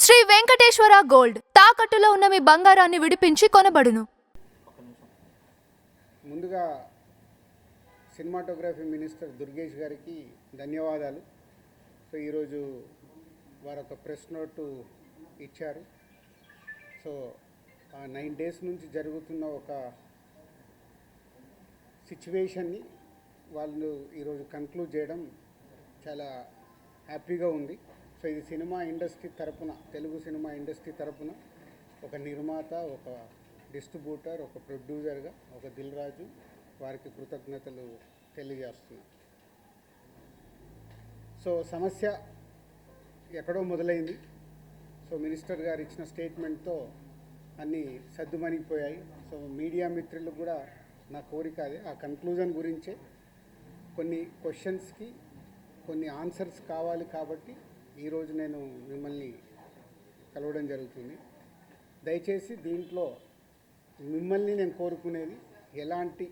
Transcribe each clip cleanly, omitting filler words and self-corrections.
Shri Venkateswara gold తాకట్టులో ఉన్న మీ బంగారాన్ని విడిపించి కొనబడును. ముందుగా సినిమాటోగ్రఫీ మినిస్టర్ దుర్గేష్ గారికి ధన్యవాదాలు. సో ఈరోజు వారు ఒక ప్రెస్ నోటు ఇచ్చారు. సో ఆ 9 days నుంచి జరుగుతున్న ఒక సిచ్యువేషన్ని వాళ్ళు ఈరోజు కన్క్లూడ్ చేయడం చాలా హ్యాపీగా ఉంది. సో ఇది సినిమా ఇండస్ట్రీ తరపున, తెలుగు సినిమా ఇండస్ట్రీ తరపున ఒక నిర్మాత, ఒక డిస్ట్రిబ్యూటర్, ఒక ప్రొడ్యూసర్గా ఒక దిల్ రాజు వారికి కృతజ్ఞతలు తెలియజేస్తున్నాను. సో సమస్య ఎక్కడో మొదలైంది. సో మినిస్టర్ గారు ఇచ్చిన స్టేట్మెంట్తో అన్నీ సర్దుమణిగిపోయాయి. సో మీడియా మిత్రులకు కూడా నా కోరిక అదే, ఆ కన్క్లూజన్ గురించే కొన్ని క్వశ్చన్స్కి కొన్ని ఆన్సర్స్ కావాలి కాబట్టి ఈరోజు నేను మిమ్మల్ని కలవడం జరుగుతుంది. దయచేసి దీంట్లో మిమ్మల్ని నేను కోరుకునేది ఎలాంటి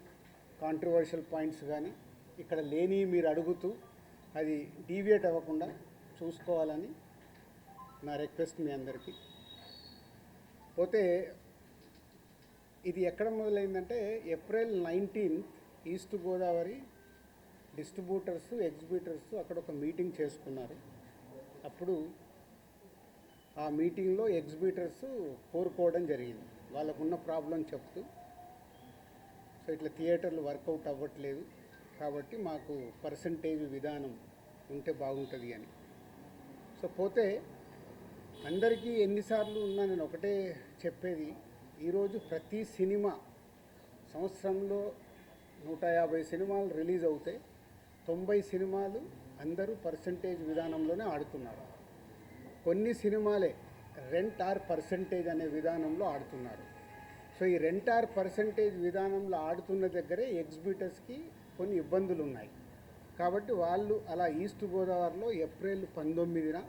కాంట్రవర్షియల్ పాయింట్స్ కానీ ఇక్కడ లేని మీరు అడుగుతూ అది డీవియేట్ అవ్వకుండా చూసుకోవాలని నా రిక్వెస్ట్ మీ అందరికీ. పోతే ఇది ఎక్కడ మొదలైందంటే April 19 east Godavari distributors, exhibitors అక్కడ ఒక మీటింగ్ చేసుకున్నారు. అప్పుడు ఆ మీటింగ్లో ఎగ్జిబిటర్స్ కోరుకోవడం జరిగింది, వాళ్ళకున్న ప్రాబ్లం చెప్తూ. సో ఇట్లా థియేటర్లు వర్కౌట్ అవ్వట్లేదు కాబట్టి మాకు పర్సంటేజ్ విధానం ఉంటే బాగుంటుంది అని. సో పోతే అందరికీ ఎన్నిసార్లు ఉన్నా నేను ఒకటే చెప్పేది, ఈరోజు ప్రతి సినిమా సంవత్సరంలో 150 సినిమాలు రిలీజ్ అవుతాయి, 90 సినిమాలు అందరూ పర్సంటేజ్ విధానంలోనే ఆడుతున్నారు. కొన్ని సినిమాలే రెంట్ ఆర్ పర్సంటేజ్ అనే విధానంలో ఆడుతున్నారు. సో ఈ రెంట్ ఆర్ పర్సంటేజ్ విధానంలో ఆడుతున్న దగ్గరే ఎగ్జిబిటర్స్కి కొన్ని ఇబ్బందులు ఉన్నాయి. కాబట్టి వాళ్ళు అలా ఈస్ట్ గోదావరిలో April 19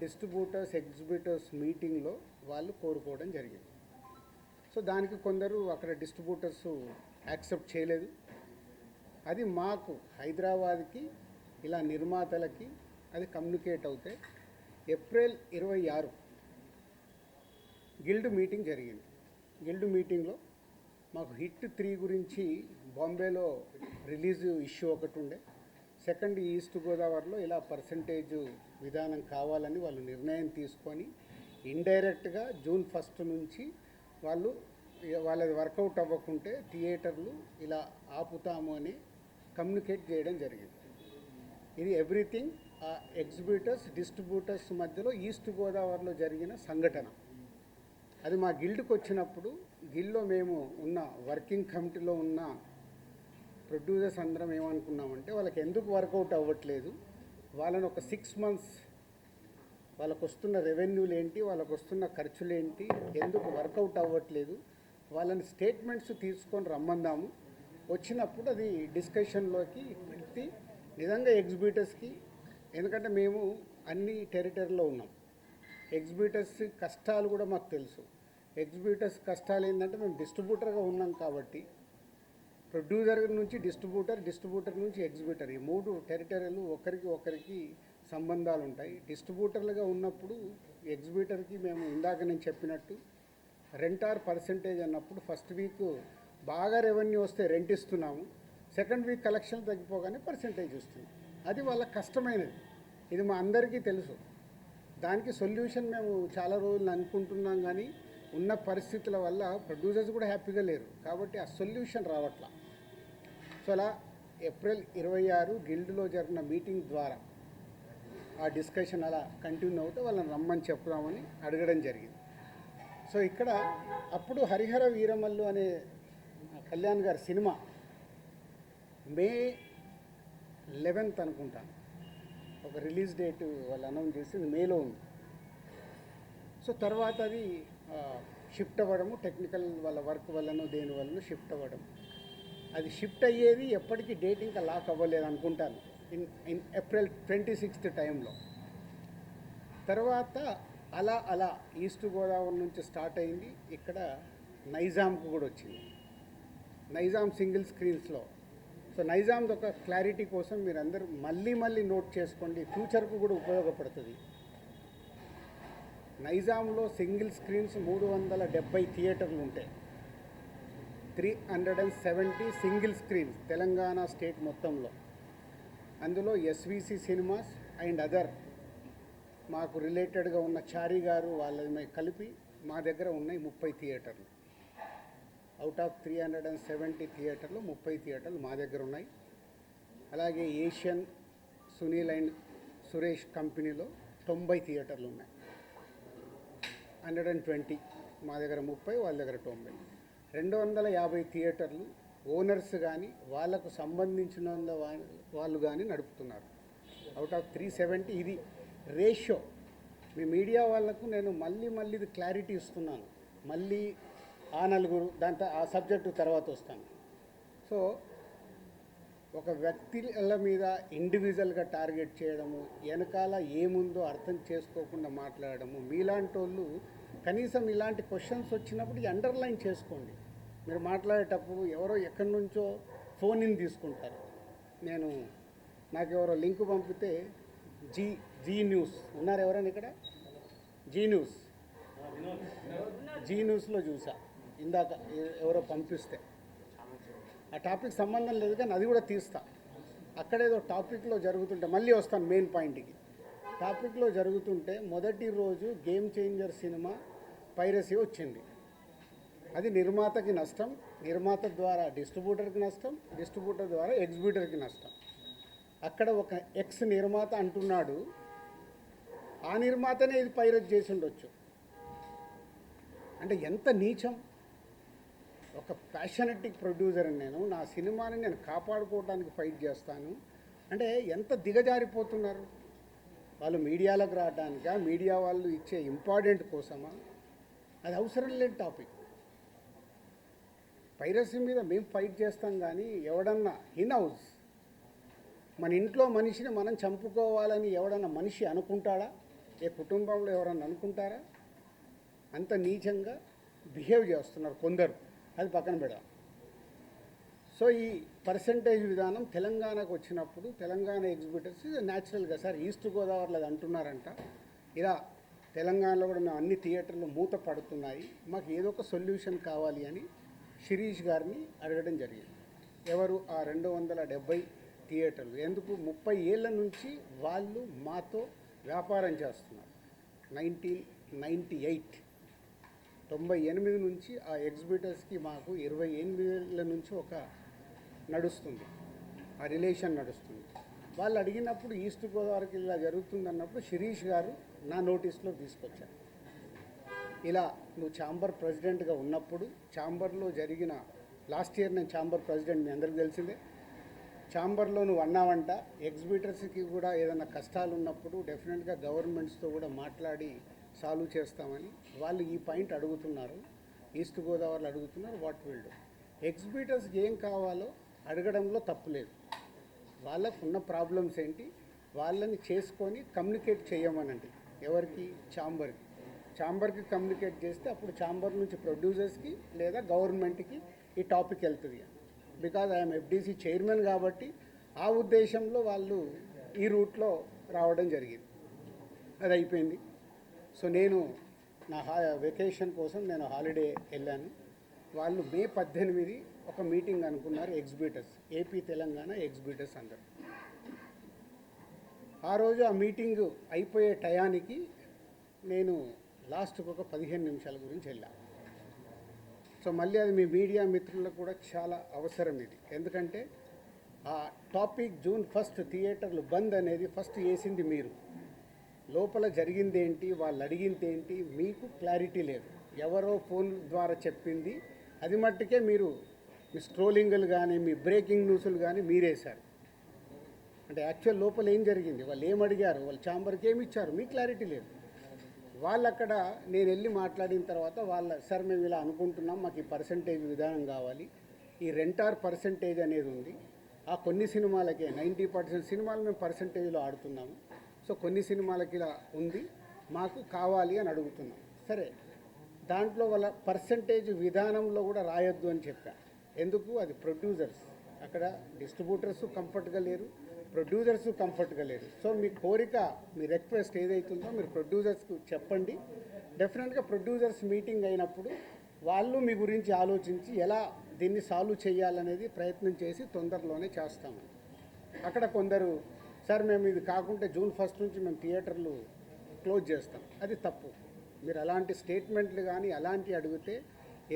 డిస్ట్రిబ్యూటర్స్, ఎగ్జిబిటర్స్ మీటింగ్లో వాళ్ళు కోరుకోవడం జరిగింది. సో దానికి కొందరు అక్కడ డిస్ట్రిబ్యూటర్స్ యాక్సెప్ట్ చేయలేదు. అది మాకు హైదరాబాద్కి ఇలా నిర్మాతలకి అది కమ్యూనికేట్ అవుతే April 26 గిల్డ్ మీటింగ్ జరిగింది. గిల్డ్ మీటింగ్లో మాకు హిట్ 3 గురించి బాంబేలో రిలీజ్ ఇష్యూ ఒకటి ఉండే, సెకండ్ ఈస్ట్ గోదావరిలో ఇలా పర్సంటేజ్ విధానం కావాలని వాళ్ళు నిర్ణయం తీసుకొని ఇండైరెక్ట్గా June 1 నుంచి వాళ్ళది వర్కౌట్ అవ్వకుంటే థియేటర్లు ఇలా ఆపుతాము అని కమ్యూనికేట్ చేయడం జరిగింది. ఇది ఎవ్రీథింగ్ ఆ ఎగ్జిబిటర్స్, డిస్ట్రిబ్యూటర్స్ మధ్యలో ఈస్ట్ గోదావరిలో జరిగిన సంఘటన. అది మా గిల్డ్కి వచ్చినప్పుడు గిల్డ్లో మేము ఉన్న వర్కింగ్ కమిటీలో ఉన్న ప్రొడ్యూసర్స్ అందరం ఏమనుకున్నామంటే, వాళ్ళకి ఎందుకు వర్కౌట్ అవ్వట్లేదు, వాళ్ళని ఒక 6 months వాళ్ళకు వస్తున్న రెవెన్యూలు ఏంటి, వాళ్ళకు వస్తున్న ఖర్చులు ఏంటి, ఎందుకు వర్కౌట్ అవ్వట్లేదు, వాళ్ళని స్టేట్మెంట్స్ తీసుకొని రమ్మందాము. వచ్చినప్పుడు అది డిస్కషన్లోకి పెట్టి నిజంగా ఎగ్జిబిటర్స్కి, ఎందుకంటే మేము అన్ని టెరిటరీలో ఉన్నాం, ఎగ్జిబిటర్స్ కష్టాలు కూడా మాకు తెలుసు. ఎగ్జిబిటర్స్ కష్టాలు ఏంటంటే మేము డిస్ట్రిబ్యూటర్గా ఉన్నాం కాబట్టి ప్రొడ్యూసర్ నుంచి డిస్ట్రిబ్యూటర్, డిస్ట్రిబ్యూటర్ నుంచి ఎగ్జిబిటర్, ఈ 3 టెరిటరీలు ఒకరికి సంబంధాలు ఉంటాయి. డిస్ట్రిబ్యూటర్లుగా ఉన్నప్పుడు ఎగ్జిబిటర్కి మేము ఇందాక నేను చెప్పినట్టు రెంట్ ఆర్ పర్సంటేజ్ అన్నప్పుడు ఫస్ట్ వీక్ బాగా రెవెన్యూ వస్తే రెంట్ ఇస్తున్నాము, సెకండ్ వీక్ కలెక్షన్ తగ్గిపోగానే పర్సంటేజ్ ఇస్తున్నాం. అది వాళ్ళ కష్టమైనది, ఇది మా అందరికీ తెలుసు. దానికి సొల్యూషన్ మేము చాలా రోజులు అనుకుంటున్నాం, కానీ ఉన్న పరిస్థితుల వల్ల ప్రొడ్యూసర్స్ కూడా హ్యాపీగా లేరు కాబట్టి ఆ సొల్యూషన్ రావట్లా. సో అలా April 26 గిల్డ్లో జరిగిన మీటింగ్ ద్వారా ఆ డిస్కషన్ అలా కంటిన్యూ అవుతే వాళ్ళని రమ్మని చెప్దామని అడగడం జరిగింది. సో ఇక్కడ అప్పుడు హరిహర వీరమల్లు అనే కళ్యాణ్ గారి సినిమా May 11 అనుకుంటాను ఒక రిలీజ్ డేట్ వాళ్ళు అనౌన్స్ చేసింది, మేలో ఉంది. సో తర్వాత అది షిఫ్ట్ అవ్వడము, టెక్నికల్ వాళ్ళ వర్క్ వల్లనో దేని వల్లనో షిఫ్ట్ అవ్వడం, అది షిఫ్ట్ అయ్యేది ఎప్పటికీ డేట్ ఇంకా లాక్ అవ్వలేదు అనుకుంటాను, ఇన్ April 26 టైంలో. తర్వాత అలా ఈస్ట్ గోదావరి నుంచి స్టార్ట్ అయింది, ఇక్కడ నైజాంకు కూడా వచ్చింది, నైజాం సింగిల్ స్క్రీన్స్లో. సో నైజాంది ఒక క్లారిటీ కోసం మీరందరూ మళ్ళీ నోట్ చేసుకోండి, ఫ్యూచర్కు కూడా ఉపయోగపడుతుంది. నైజాంలో సింగిల్ స్క్రీన్స్ 370 థియేటర్లు ఉంటాయి. 370 సింగిల్ స్క్రీన్స్ తెలంగాణ స్టేట్ మొత్తంలో. అందులో ఎస్విసి సినిమాస్ అండ్ అదర్ మాకు రిలేటెడ్గా ఉన్న చారి గారు వాళ్ళని కలిపి మా దగ్గర ఉన్నాయి 30 థియేటర్లు. అవుట్ ఆఫ్ 370 థియేటర్లు 30 థియేటర్లు మా దగ్గర ఉన్నాయి. అలాగే ఏషియన్ సునీల్ అండ్ సురేష్ కంపెనీలో 90 థియేటర్లు ఉన్నాయి. 120 మా దగ్గర 30, వాళ్ళ దగ్గర 90. 250 థియేటర్లు ఓనర్స్ కానీ వాళ్ళకు సంబంధించిన వాళ్ళు కానీ నడుపుతున్నారు. అవుట్ ఆఫ్ 370 ఇది రేషియో. మీ మీడియా వాళ్ళకు నేను మళ్ళీ ఇది క్లారిటీ ఇస్తున్నాను. మళ్ళీ ఆ నలుగురు దాంతో ఆ సబ్జెక్టు తర్వాత వస్తాను. సో ఒక వ్యక్తుల మీద ఇండివిజువల్గా టార్గెట్ చేయడము, వెనకాల ఏముందో అర్థం చేసుకోకుండా మాట్లాడము. మీలాంటి వాళ్ళు కనీసం ఇలాంటి క్వశ్చన్స్ వచ్చినప్పుడు అండర్లైన్ చేసుకోండి. మీరు మాట్లాడేటప్పుడు ఎవరో ఎక్కడి నుంచో ఫోన్ ఇన్ తీసుకుంటారు. నాకు ఎవరో లింక్ పంపితే జీ న్యూస్ ఉన్నారు ఎవరైనా ఇక్కడ? జీ న్యూస్లో చూసా ఇందాక ఎవరో పంపిస్తే. ఆ టాపిక్ సంబంధం లేదు కానీ అది కూడా తీస్తా. అక్కడేదో టాపిక్లో జరుగుతుంటే మళ్ళీ వస్తాను మెయిన్ పాయింట్కి. టాపిక్లో జరుగుతుంటే మొదటి రోజు గేమ్ చేంజర్ సినిమా పైరసీ వచ్చింది. అది నిర్మాతకి నష్టం, నిర్మాత ద్వారా డిస్ట్రిబ్యూటర్కి నష్టం, డిస్ట్రిబ్యూటర్ ద్వారా ఎగ్జిబ్యూటర్కి నష్టం. అక్కడ ఒక ఎక్స్ నిర్మాత అంటున్నాడు, ఆ నిర్మాతనే ఇది పైరసీ చేసి ఉండొచ్చు. అంటే ఎంత నీచం! ఒక ప్యాషనెటిక్ ప్రొడ్యూసర్ నేను, నా సినిమాని నేను కాపాడుకోవడానికి ఫైట్ చేస్తాను అంటే ఎంత దిగజారిపోతున్నారు వాళ్ళు. మీడియాలకు రావడానికా, మీడియా వాళ్ళు ఇచ్చే ఇంపార్టెంట్ కోసమా? అది అవసరం లేని టాపిక్. పైరసీ మీద మేము ఫైట్ చేస్తాం కానీ ఎవడన్నా హౌస్ మన ఇంట్లో మనిషిని మనం చంపుకోవాలని ఎవడన్నా మనిషి అనుకుంటాడా? ఏ కుటుంబంలో ఎవరన్నా అనుకుంటారా? అంత నీచంగా బిహేవ్ చేస్తున్నారు కొందరు. అది పక్కన పెడదాం. సో ఈ పర్సంటేజ్ విధానం తెలంగాణకు వచ్చినప్పుడు తెలంగాణ ఎగ్జిబిటర్స్ న్యాచురల్గా సార్ ఈస్ట్ గోదావరిలో అది అంటున్నారంట, ఇలా తెలంగాణలో కూడా మేము అన్ని థియేటర్లు మూత పడుతున్నాయి, మాకు ఏదో ఒక సొల్యూషన్ కావాలి అని శిరీష్ గారిని అడగడం జరిగింది. ఎవరు ఆ 270 థియేటర్లు? ఎందుకు 30 ఏళ్ళ నుంచి వాళ్ళు మాతో వ్యాపారం చేస్తున్నారు. 1998 నుంచి ఆ ఎగ్జిబిటర్స్కి మాకు 28 ఏళ్ళ నుంచి ఒక నడుస్తుంది, ఆ రిలేషన్ నడుస్తుంది. వాళ్ళు అడిగినప్పుడు ఈస్ట్ గోదావరికి ఇలా జరుగుతుంది అన్నప్పుడు శిరీష్ గారు నా నోటీస్లో తీసుకొచ్చారు. ఇలా నువ్వు ఛాంబర్ ప్రెసిడెంట్గా ఉన్నప్పుడు ఛాంబర్లో జరిగిన లాస్ట్ ఇయర్ నేను ఛాంబర్ ప్రెసిడెంట్, మీ అందరికీ తెలిసిందే. ఛాంబర్లో నువ్వు అన్నావంట ఎగ్జిబిటర్స్కి కూడా ఏదైనా కష్టాలు ఉన్నప్పుడు డెఫినెట్గా గవర్నమెంట్స్తో కూడా మాట్లాడి సాల్వ్ చేస్తామని వాళ్ళు ఈ పాయింట్ అడుగుతున్నారు. ఈస్ట్ గోదావరిలో అడుగుతున్నారు. What will do? ఎగ్జిబిటర్స్కి ఏం కావాలో అడగడంలో తప్పులేదు. వాళ్ళకు ఉన్న ప్రాబ్లమ్స్ ఏంటి వాళ్ళని చేసుకొని కమ్యూనికేట్ చేయమనండి. ఎవరికి? ఛాంబర్కి కమ్యూనికేట్ చేస్తే అప్పుడు ఛాంబర్ నుంచి ప్రొడ్యూసర్స్కి లేదా గవర్నమెంట్కి ఈ టాపిక్ వెళ్తుంది. బికాజ్ ఐఎమ్ ఎఫ్డీసీ చైర్మన్ కాబట్టి ఆ ఉద్దేశంలో వాళ్ళు ఈ రూట్లో రావడం జరిగింది. అది అయిపోయింది. సో నేను నా వెకేషన్ కోసం నేను హాలిడే వెళ్ళాను. వాళ్ళు మే 18 ఒక మీటింగ్ అనుకున్నారు ఎగ్జిబిటర్స్, ఏపీ తెలంగాణ ఎగ్జిబిటర్స్ అందరూ. ఆ రోజు ఆ మీటింగ్ అయిపోయే టయానికి నేను లాస్ట్కి ఒక 15 నిమిషాల గురించి వెళ్ళాను. సో మళ్ళీ అది మీ మీడియా మిత్రులకు కూడా చాలా అవసరం ఇది. ఎందుకంటే ఆ టాపిక్ June 1 థియేటర్లు బంద్ అనేది ఫస్ట్ వేసింది మీరు. లోపల జరిగిందేంటి, వాళ్ళు అడిగిందేంటి మీకు క్లారిటీ లేదు. ఎవరో ఫోన్ ద్వారా చెప్పింది అది మట్టుకే మీరు మీ స్ట్రోలింగ్లు కానీ మీ బ్రేకింగ్ న్యూస్లు కానీ మీరేశారు. అంటే యాక్చువల్ లోపల ఏం జరిగింది, వాళ్ళు ఏం అడిగారు, వాళ్ళు ఛాంబర్కి ఏమి ఇచ్చారు, మీకు క్లారిటీ లేదు. వాళ్ళు అక్కడ నేను వెళ్ళి మాట్లాడిన తర్వాత సార్ మేము ఇలా అనుకుంటున్నాం, మాకు ఈ పర్సంటేజ్ విధానం కావాలి, ఈ రెంటార్ పర్సంటేజ్ అనేది ఉంది, ఆ కొన్ని సినిమాలకే 90% సినిమాలు మేము పర్సంటేజ్లో ఆడుతున్నాము, సో కొన్ని సినిమాలకి ఇలా ఉంది, మాకు కావాలి అని అడుగుతున్నాం. సరే, దాంట్లో వాళ్ళ పర్సంటేజ్ విధానంలో కూడా రాయొద్దు అని చెప్పా. ఎందుకు? అది ప్రొడ్యూసర్స్, అక్కడ డిస్ట్రిబ్యూటర్స్ కంఫర్ట్గా లేరు, ప్రొడ్యూసర్స్ కంఫర్ట్గా లేరు. సో మీ కోరిక, మీ రిక్వెస్ట్ ఏదైతుందో మీరు ప్రొడ్యూసర్స్కు చెప్పండి. డెఫినెట్గా ప్రొడ్యూసర్స్ మీటింగ్ అయినప్పుడు వాళ్ళు మీ గురించి ఆలోచించి ఎలా దీన్ని సాల్వ్ చేయాలనేది ప్రయత్నం చేసి తొందరలోనే చేస్తాము. అక్కడ కొందరు సార్ మేము ఇది కాకుంటే జూన్ 1 నుంచి మేము థియేటర్లు క్లోజ్ చేస్తాం, అది తప్పు. మీరు అలాంటి స్టేట్మెంట్లు కానీ అలాంటివి అడిగితే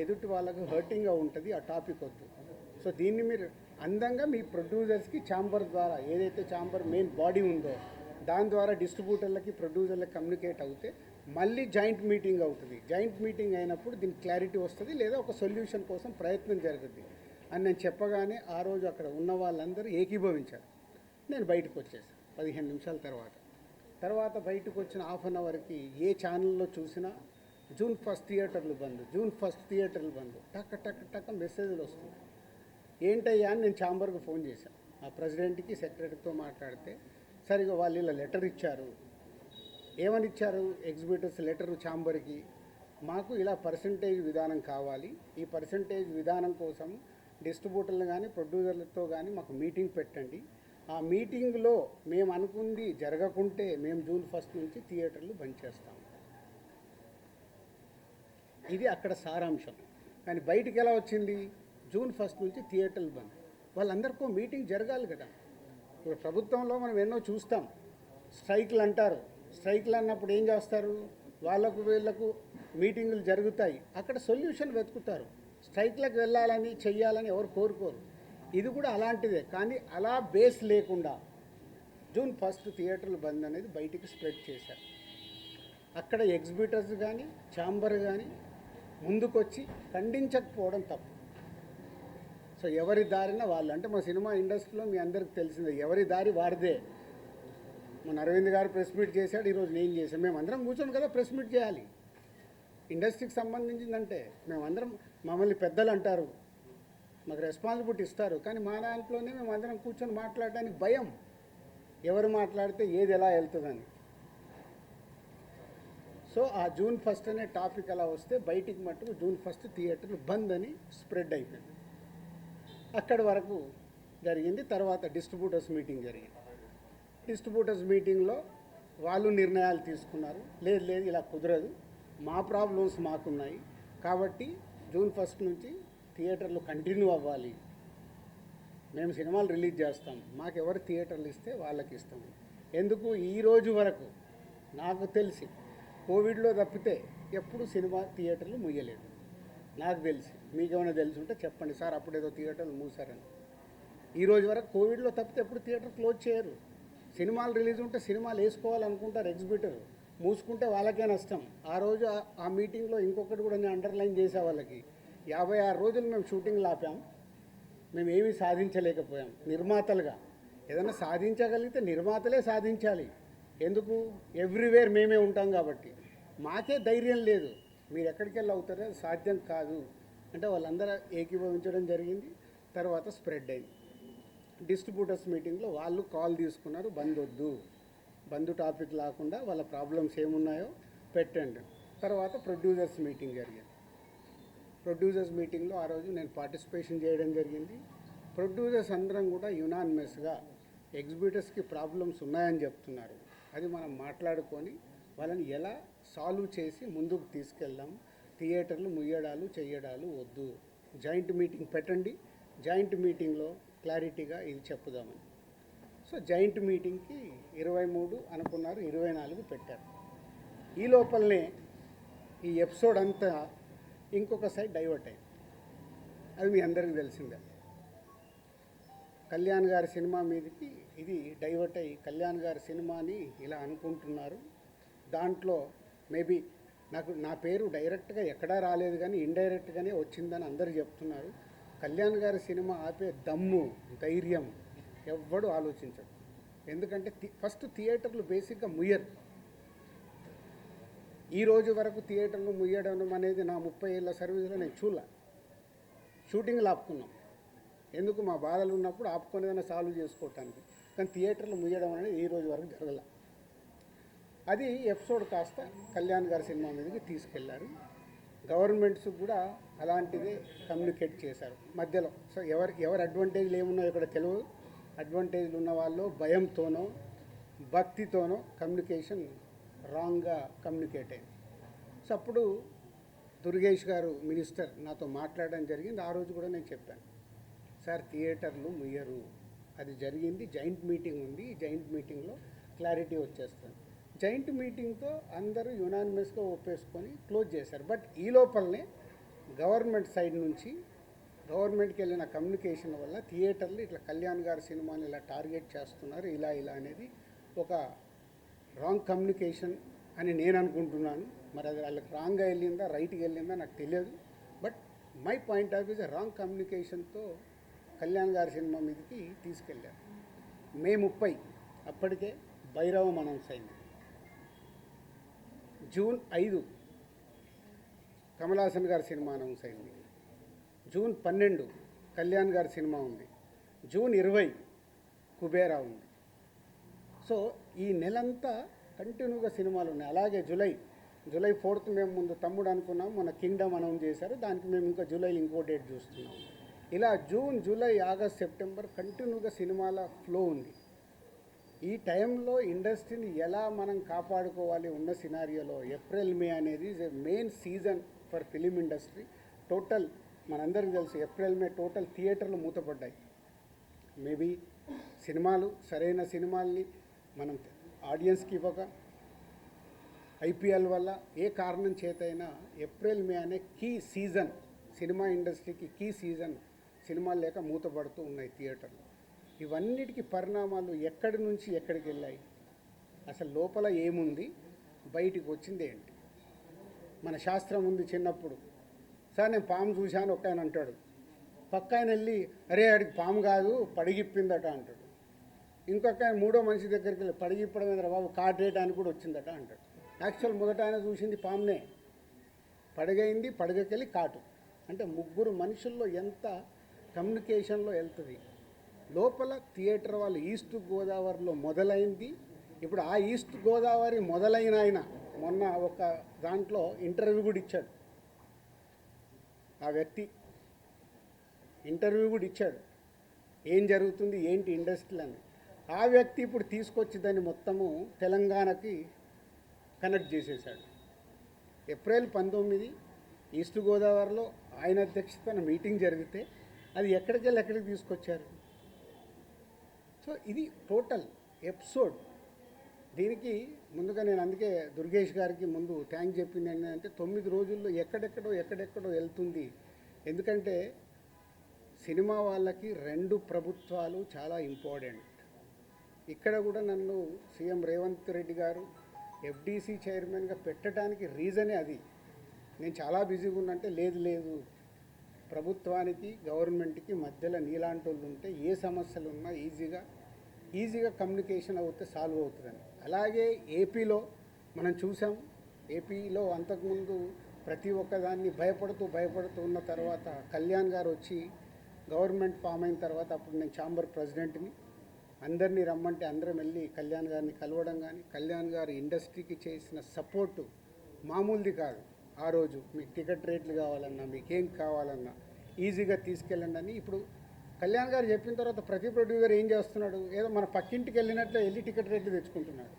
ఎదుటి వాళ్ళకు హర్టింగ్గా ఉంటుంది, ఆ టాపిక్ వద్దు. సో దీన్ని మీరు అందంగా మీ ప్రొడ్యూసర్స్కి ఛాంబర్ ద్వారా, ఏదైతే ఛాంబర్ మెయిన్ బాడీ ఉందో దాని ద్వారా డిస్ట్రిబ్యూటర్లకి ప్రొడ్యూసర్లకి కమ్యూనికేట్ అవుతే మళ్ళీ జాయింట్ మీటింగ్ అవుతుంది. జాయింట్ మీటింగ్ అయినప్పుడు దీనికి క్లారిటీ వస్తుంది, లేదా ఒక సొల్యూషన్ కోసం ప్రయత్నం జరుగుతుంది అని నేను చెప్పగానే ఆ రోజు అక్కడ ఉన్న వాళ్ళందరూ ఏకీభవించారు. నేను బయటకు వచ్చేసాను 15 నిమిషాల తర్వాత బయటకు వచ్చిన హాఫ్ అన్ అవర్కి ఏ ఛానల్లో చూసినా జూన్ 1 థియేటర్లు బంద్, జూన్ 1 థియేటర్లు బంద్, టక్క మెసేజ్లు వస్తున్నాయి. ఏంటయ్యా అని నేను ఛాంబర్కి ఫోన్ చేశాను. ఆ ప్రెసిడెంట్కి సెక్రటరీతో మాట్లాడితే సరిగా వాళ్ళు ఇలా లెటర్ ఇచ్చారు. ఏమని ఇచ్చారు? ఎగ్జిబిటర్స్ లెటరు ఛాంబర్కి, మాకు ఇలా పర్సంటేజ్ విధానం కావాలి, ఈ పర్సంటేజ్ విధానం కోసం డిస్ట్రిబ్యూటర్లు కానీ ప్రొడ్యూసర్లతో కానీ మాకు మీటింగ్ పెట్టండి. ఆ మీటింగ్లో మేము అనుకుంది జరగకుంటే మేము జూన్ 1 నుంచి థియేటర్లు బంద్ చేస్తాము. ఇది అక్కడ సారాంశం. కానీ బయటికి ఎలా వచ్చింది? జూన్ 1 నుంచి థియేటర్లు బంద్. వాళ్ళందరికీ మీటింగ్ జరగాలి కదా. ఇప్పుడు ప్రభుత్వంలో మనం ఎన్నో చూస్తాం, స్ట్రైక్లు అంటారు. స్ట్రైక్లు అన్నప్పుడు ఏం చేస్తారు? వాళ్ళకు వీళ్ళకు మీటింగులు జరుగుతాయి, అక్కడ సొల్యూషన్ వెతుకుతారు. స్ట్రైక్లకు వెళ్ళాలని చెయ్యాలని ఎవరు కోరుకోరు. ఇది కూడా అలాంటిదే. కానీ అలా బేస్ లేకుండా జూన్ 1 థియేటర్లు బంద్ అనేది బయటికి స్ప్రెడ్ చేశారు. అక్కడ ఎగ్జిబిటర్స్ కానీ ఛాంబర్ కానీ ముందుకొచ్చి ఖండించకపోవడం తప్పు. సో ఎవరి దారిన వాళ్ళు, అంటే మా సినిమా ఇండస్ట్రీలో మీ అందరికి తెలిసిందే, ఎవరి దారి వారిదే. మన అరవింద్ గారు ప్రెస్ మీట్ చేశాడు, ఈరోజు నేను చేశాను. మేమందరం కూర్చొని కదా ప్రెస్ మీట్ చేయాలి. ఇండస్ట్రీకి సంబంధించిందంటే మేమందరం, మమ్మల్ని పెద్దలు అంటారు, మాకు రెస్పాన్సిబిలిటీ ఇస్తారు. కానీ మా దాంట్లోనే మేమందరం కూర్చొని మాట్లాడడానికి భయం, ఎవరు మాట్లాడితే ఏది ఎలా వెళ్తుందని. సో ఆ జూన్ 1 అనే టాపిక్ అలా వస్తే బయటికి మట్టుకు జూన్ 1 థియేటర్లు బంద్ అని స్ప్రెడ్ అయిపోయింది. అక్కడి వరకు జరిగింది. తర్వాత డిస్ట్రిబ్యూటర్స్ మీటింగ్ జరిగింది. డిస్ట్రిబ్యూటర్స్ మీటింగ్లో వాళ్ళు నిర్ణయాలు తీసుకున్నారు. లేదు ఇలా కుదరదు, మా ప్రాబ్లమ్స్ మాకున్నాయి కాబట్టి జూన్ 1 నుంచి థియేటర్లు కంటిన్యూ అవ్వాలి, మేము సినిమాలు రిలీజ్ చేస్తాం, మాకు ఎవరు థియేటర్లు ఇస్తే వాళ్ళకి ఇస్తాము. ఎందుకు ఈ రోజు వరకు నాకు తెలిసి కోవిడ్లో తప్పితే ఎప్పుడు సినిమా థియేటర్లు ముయ్యలేదు నాకు తెలిసి. మీకేమైనా తెలిసి ఉంటే చెప్పండి సార్, అప్పుడేదో థియేటర్లు మూసారని. ఈ రోజు వరకు కోవిడ్లో తప్పితే ఎప్పుడు థియేటర్ క్లోజ్ చేయరు. సినిమాలు రిలీజ్ ఉంటే సినిమాలు వేసుకోవాలనుకుంటారు ఎగ్జిబిటర్, మూసుకుంటే వాళ్ళకే నష్టం. ఆ రోజు ఆ మీటింగ్లో ఇంకొకటి కూడా నేను అండర్లైన్ చేసే వాళ్ళకి, 56 రోజులు మేము షూటింగ్లు ఆపాం, మేము ఏమీ సాధించలేకపోయాం. నిర్మాతలుగా ఏదైనా సాధించగలిగితే నిర్మాతలే సాధించాలి. ఎందుకు? ఎవ్రీవేర్ మేమే ఉంటాం కాబట్టి. మాకే ధైర్యం లేదు, మీరు ఎక్కడికి వెళ్ళి అవుతారో అది సాధ్యం కాదు అంటే వాళ్ళందరూ ఏకీభవించడం జరిగింది. తర్వాత స్ప్రెడ్ అయింది. డిస్ట్రిబ్యూటర్స్ మీటింగ్లో వాళ్ళు కాల్ తీసుకున్నారు, బంద్ వద్దు, బంద్ టాపిక్ లేకుండా వాళ్ళ ప్రాబ్లమ్స్ ఏమున్నాయో పెట్టండి. తర్వాత ప్రొడ్యూసర్స్ మీటింగ్ జరిగింది. ప్రొడ్యూసర్స్ మీటింగ్లో ఆ రోజు నేను పార్టిసిపేషన్ చేయడం జరిగింది. ప్రొడ్యూసర్స్ అందరం కూడా యునానిమస్గా ఎగ్జిబిటర్స్కి ప్రాబ్లమ్స్ ఉన్నాయని చెప్తున్నారు. అది మనం మాట్లాడుకొని వాళ్ళని ఎలా సాల్వ్ చేసి ముందుకు తీసుకెళ్దాం, థియేటర్లు ముయ్యడాలు చేయడాలు వద్దు, జాయింట్ మీటింగ్ పెట్టండి, జాయింట్ మీటింగ్లో క్లారిటీగా ఇది చెప్పుదామని. సో జాయింట్ మీటింగ్కి 23 అనుకున్నారు, 24 పెట్టారు. ఈ లోపలనే ఈ ఎపిసోడ్ అంతా ఇంకొక సైడ్ డైవర్ట్ అయింది. అది మీ అందరికీ తెలిసిందే. కళ్యాణ్ గారి సినిమా మీదకి ఇది డైవర్ట్ అయ్యి కళ్యాణ్ గారి సినిమాని ఇలా అనుకుంటున్నారు. దాంట్లో మేబీ నా పేరు డైరెక్ట్గా ఎక్కడా రాలేదు కానీ ఇండైరెక్ట్గానే వచ్చిందని అందరూ చెప్తున్నారు. కళ్యాణ్ గారి సినిమా ఆపే దమ్ము, ధైర్యం ఎవ్వడు ఆలోచించడు. ఎందుకంటే ఫస్ట్ థియేటర్లు బేసిక్గా ముయ్యరు. ఈ రోజు వరకు థియేటర్లు ముయ్యడం అనేది నా 30 ఏళ్ళ సర్వీస్లో నేను చూడలే. షూటింగ్లు ఆపుకున్నాం, ఎందుకు? మా బాధలు ఉన్నప్పుడు ఆపుకొని ఏదైనా సాల్వ్ చేసుకోవటానికి. కానీ థియేటర్లు ముయ్యడం అనేది ఈ రోజు వరకు జరగల. అది ఎపిసోడ్ కాస్త కళ్యాణ్ గారి సినిమా మీదకి తీసుకెళ్లారు. గవర్నమెంట్స్ కూడా అలాంటిదే కమ్యూనికేట్ చేశారు మధ్యలో. సో ఎవరి అడ్వాంటేజ్లు ఏమున్నాయో ఇక్కడ తెలియదు. అడ్వాంటేజ్లు ఉన్న వాళ్ళు భయంతోనో భక్తితోనో కమ్యూనికేషన్ రాంగ్గా కమ్యూనికేట్ అయింది. సో అప్పుడు దుర్గేష్ గారు మినిస్టర్ నాతో మాట్లాడడం జరిగింది. ఆ రోజు కూడా నేను చెప్పాను, సార్ థియేటర్లు ముయ్యరు, అది జరిగింది, జాయింట్ మీటింగ్ ఉంది, ఈ జాయింట్ మీటింగ్లో క్లారిటీ వచ్చేస్తుంది. జాయింట్ మీటింగ్తో అందరూ యునానిమస్గా ఒప్పేసుకొని క్లోజ్ చేశారు. బట్ ఈ లోపలనే గవర్నమెంట్ సైడ్ నుంచి గవర్నమెంట్కి వెళ్ళిన కమ్యూనికేషన్ వల్ల థియేటర్లు ఇట్లా కళ్యాణ్ గారి సినిమాని ఇలా టార్గెట్ చేస్తున్నారు, ఇలా అనేది ఒక రాంగ్ కమ్యూనికేషన్ అని నేను అనుకుంటున్నాను. మరి అది వాళ్ళకి రాంగ్గా వెళ్ళిందా రైట్గా వెళ్ళిందా నాకు తెలియదు. But my point of views wrong కమ్యూనికేషన్తో కళ్యాణ్ గారి సినిమా మీదకి తీసుకెళ్ళారు. మే 30 అప్పటికే భైరవం అనౌన్స్ అయింది. జూన్ 5 కమల్ హాసన్ గారి సినిమా అనౌన్స్ అయింది. జూన్ 12 కళ్యాణ్ గారి సినిమా ఉంది. జూన్ 20 కుబేరా ఉంది. సో ఈ నెలంతా కంటిన్యూగా సినిమాలు ఉన్నాయి. అలాగే జూలై 4th మేము ముందు తమ్ముడు అనుకున్నాం, మన కింగ్డమ్ అనౌన్స్ చేశారు, దానికి మేము ఇంకా జూలైలో ఇంకో డేట్ చూస్తున్నాం. ఇలా జూన్, జూలై, ఆగస్ట్, సెప్టెంబర్ కంటిన్యూగా సినిమాల ఫ్లో ఉంది. ఈ టైంలో ఇండస్ట్రీని ఎలా మనం కాపాడుకోవాలి ఉన్న సినారియోలో ఏప్రిల్ మే అనేది is a main season for film industry. Total మనందరికీ తెలుసు ఏప్రిల్ మే టోటల్ థియేటర్లు మూతపడ్డాయి. మేబీ సినిమాలు సరైన సినిమాల్ని మనం ఆడియన్స్కి ఇవ్వక, ఐపీఎల్ వల్ల ఏ కారణం చేతైనా ఏప్రిల్ మే అనే కీ సీజన్, సినిమా ఇండస్ట్రీకి కీ సీజన్, సినిమాలు లేక మూతపడుతూ ఉన్నాయి థియేటర్లు. ఇవన్నిటికీ పరిణామాలు ఎక్కడి నుంచి ఎక్కడికి వెళ్ళాయి, అసలు లోపల ఏముంది, బయటికి వచ్చింది ఏంటి? మన శాస్త్రం ఉంది. చిన్నప్పుడు సార్ నేను పాము చూశాను ఒక ఆయన అంటాడు, పక్క ఆయన వెళ్ళి అరే ఆడికి పాము కాదు పడిగిప్పిందట అంటాడు. ఇంకొక ఆయన మూడో మనిషి దగ్గరికి వెళ్ళి పడిగిప్పడం మీద బాబు కాటేయడానికి కూడా వచ్చిందట అంటాడు. యాక్చువల్ మొదట ఆయన చూసింది పామునే, పడగైంది, పడగకెళ్ళి కాటు. అంటే ముగ్గురు మనుషుల్లో ఎంత కమ్యూనికేషన్లో వెళ్తుంది. లోపల థియేటర్ వాళ్ళు ఈస్ట్ గోదావరిలో మొదలైంది. ఇప్పుడు ఆ ఈస్ట్ గోదావరి మొదలైన ఆయన మొన్న ఒక దాంట్లో ఇంటర్వ్యూ కూడా ఇచ్చాడు. ఆ వ్యక్తి ఇంటర్వ్యూ కూడా ఇచ్చాడు, ఏం జరుగుతుంది ఏంటి ఇండస్ట్రీ అని. ఆ వ్యక్తి ఇప్పుడు తీసుకొచ్చి దాన్ని మొత్తము తెలంగాణకి కనెక్ట్ చేసేసాడు. ఏప్రిల్ 19 ఈస్ట్ గోదావరిలో ఆయన అధ్యక్షతన మీటింగ్ జరిగితే అది ఎక్కడికి తీసుకొచ్చారు. సో ఇది టోటల్ ఎపిసోడ్. దీనికి ముందుగా నేను అందుకే దుర్గేష్ గారికి ముందు థ్యాంక్ చెప్పింది ఏంటంటే 9 రోజుల్లో ఎక్కడెక్కడో వెళ్తుంది. ఎందుకంటే సినిమా వాళ్ళకి 2 ప్రభుత్వాలు చాలా ఇంపార్టెంట్. ఇక్కడ కూడా నన్ను సీఎం రేవంత్ రెడ్డి గారు ఎఫ్డీసీ చైర్మన్గా పెట్టడానికి రీజనే అది. నేను చాలా బిజీగా ఉన్నంటే లేదు ప్రభుత్వానికి గవర్నమెంట్కి మధ్యలో నీలాంటి వాళ్ళు ఉంటే ఏ సమస్యలు ఉన్నా ఈజీగా కమ్యూనికేషన్ అవుతే సాల్వ్ అవుతుందని. అలాగే ఏపీలో మనం చూసాం. ఏపీలో అంతకుముందు ప్రతి ఒక్కదాన్ని భయపడుతూ ఉన్న తర్వాత కళ్యాణ్ గారు వచ్చి గవర్నమెంట్ ఫామ్ అయిన తర్వాత అప్పుడు నేను ఛాంబర్ ప్రెసిడెంట్ని, అందరినీ రమ్మంటే అందరం వెళ్ళి కళ్యాణ్ గారిని కలవడం కానీ, కళ్యాణ్ గారు ఇండస్ట్రీకి చేసిన సపోర్టు మామూలుది కాదు. ఆ రోజు మీకు టికెట్ రేట్లు కావాలన్నా, మీకేం కావాలన్నా ఈజీగా తీసుకెళ్ళండి అని. ఇప్పుడు కళ్యాణ్ గారు చెప్పిన తర్వాత ప్రతి ప్రొడ్యూసర్ ఏం చేస్తున్నాడు, ఏదో మన పక్కింటికి వెళ్ళినట్లు వెళ్ళి టికెట్ రేట్లు తెచ్చుకుంటున్నాడు.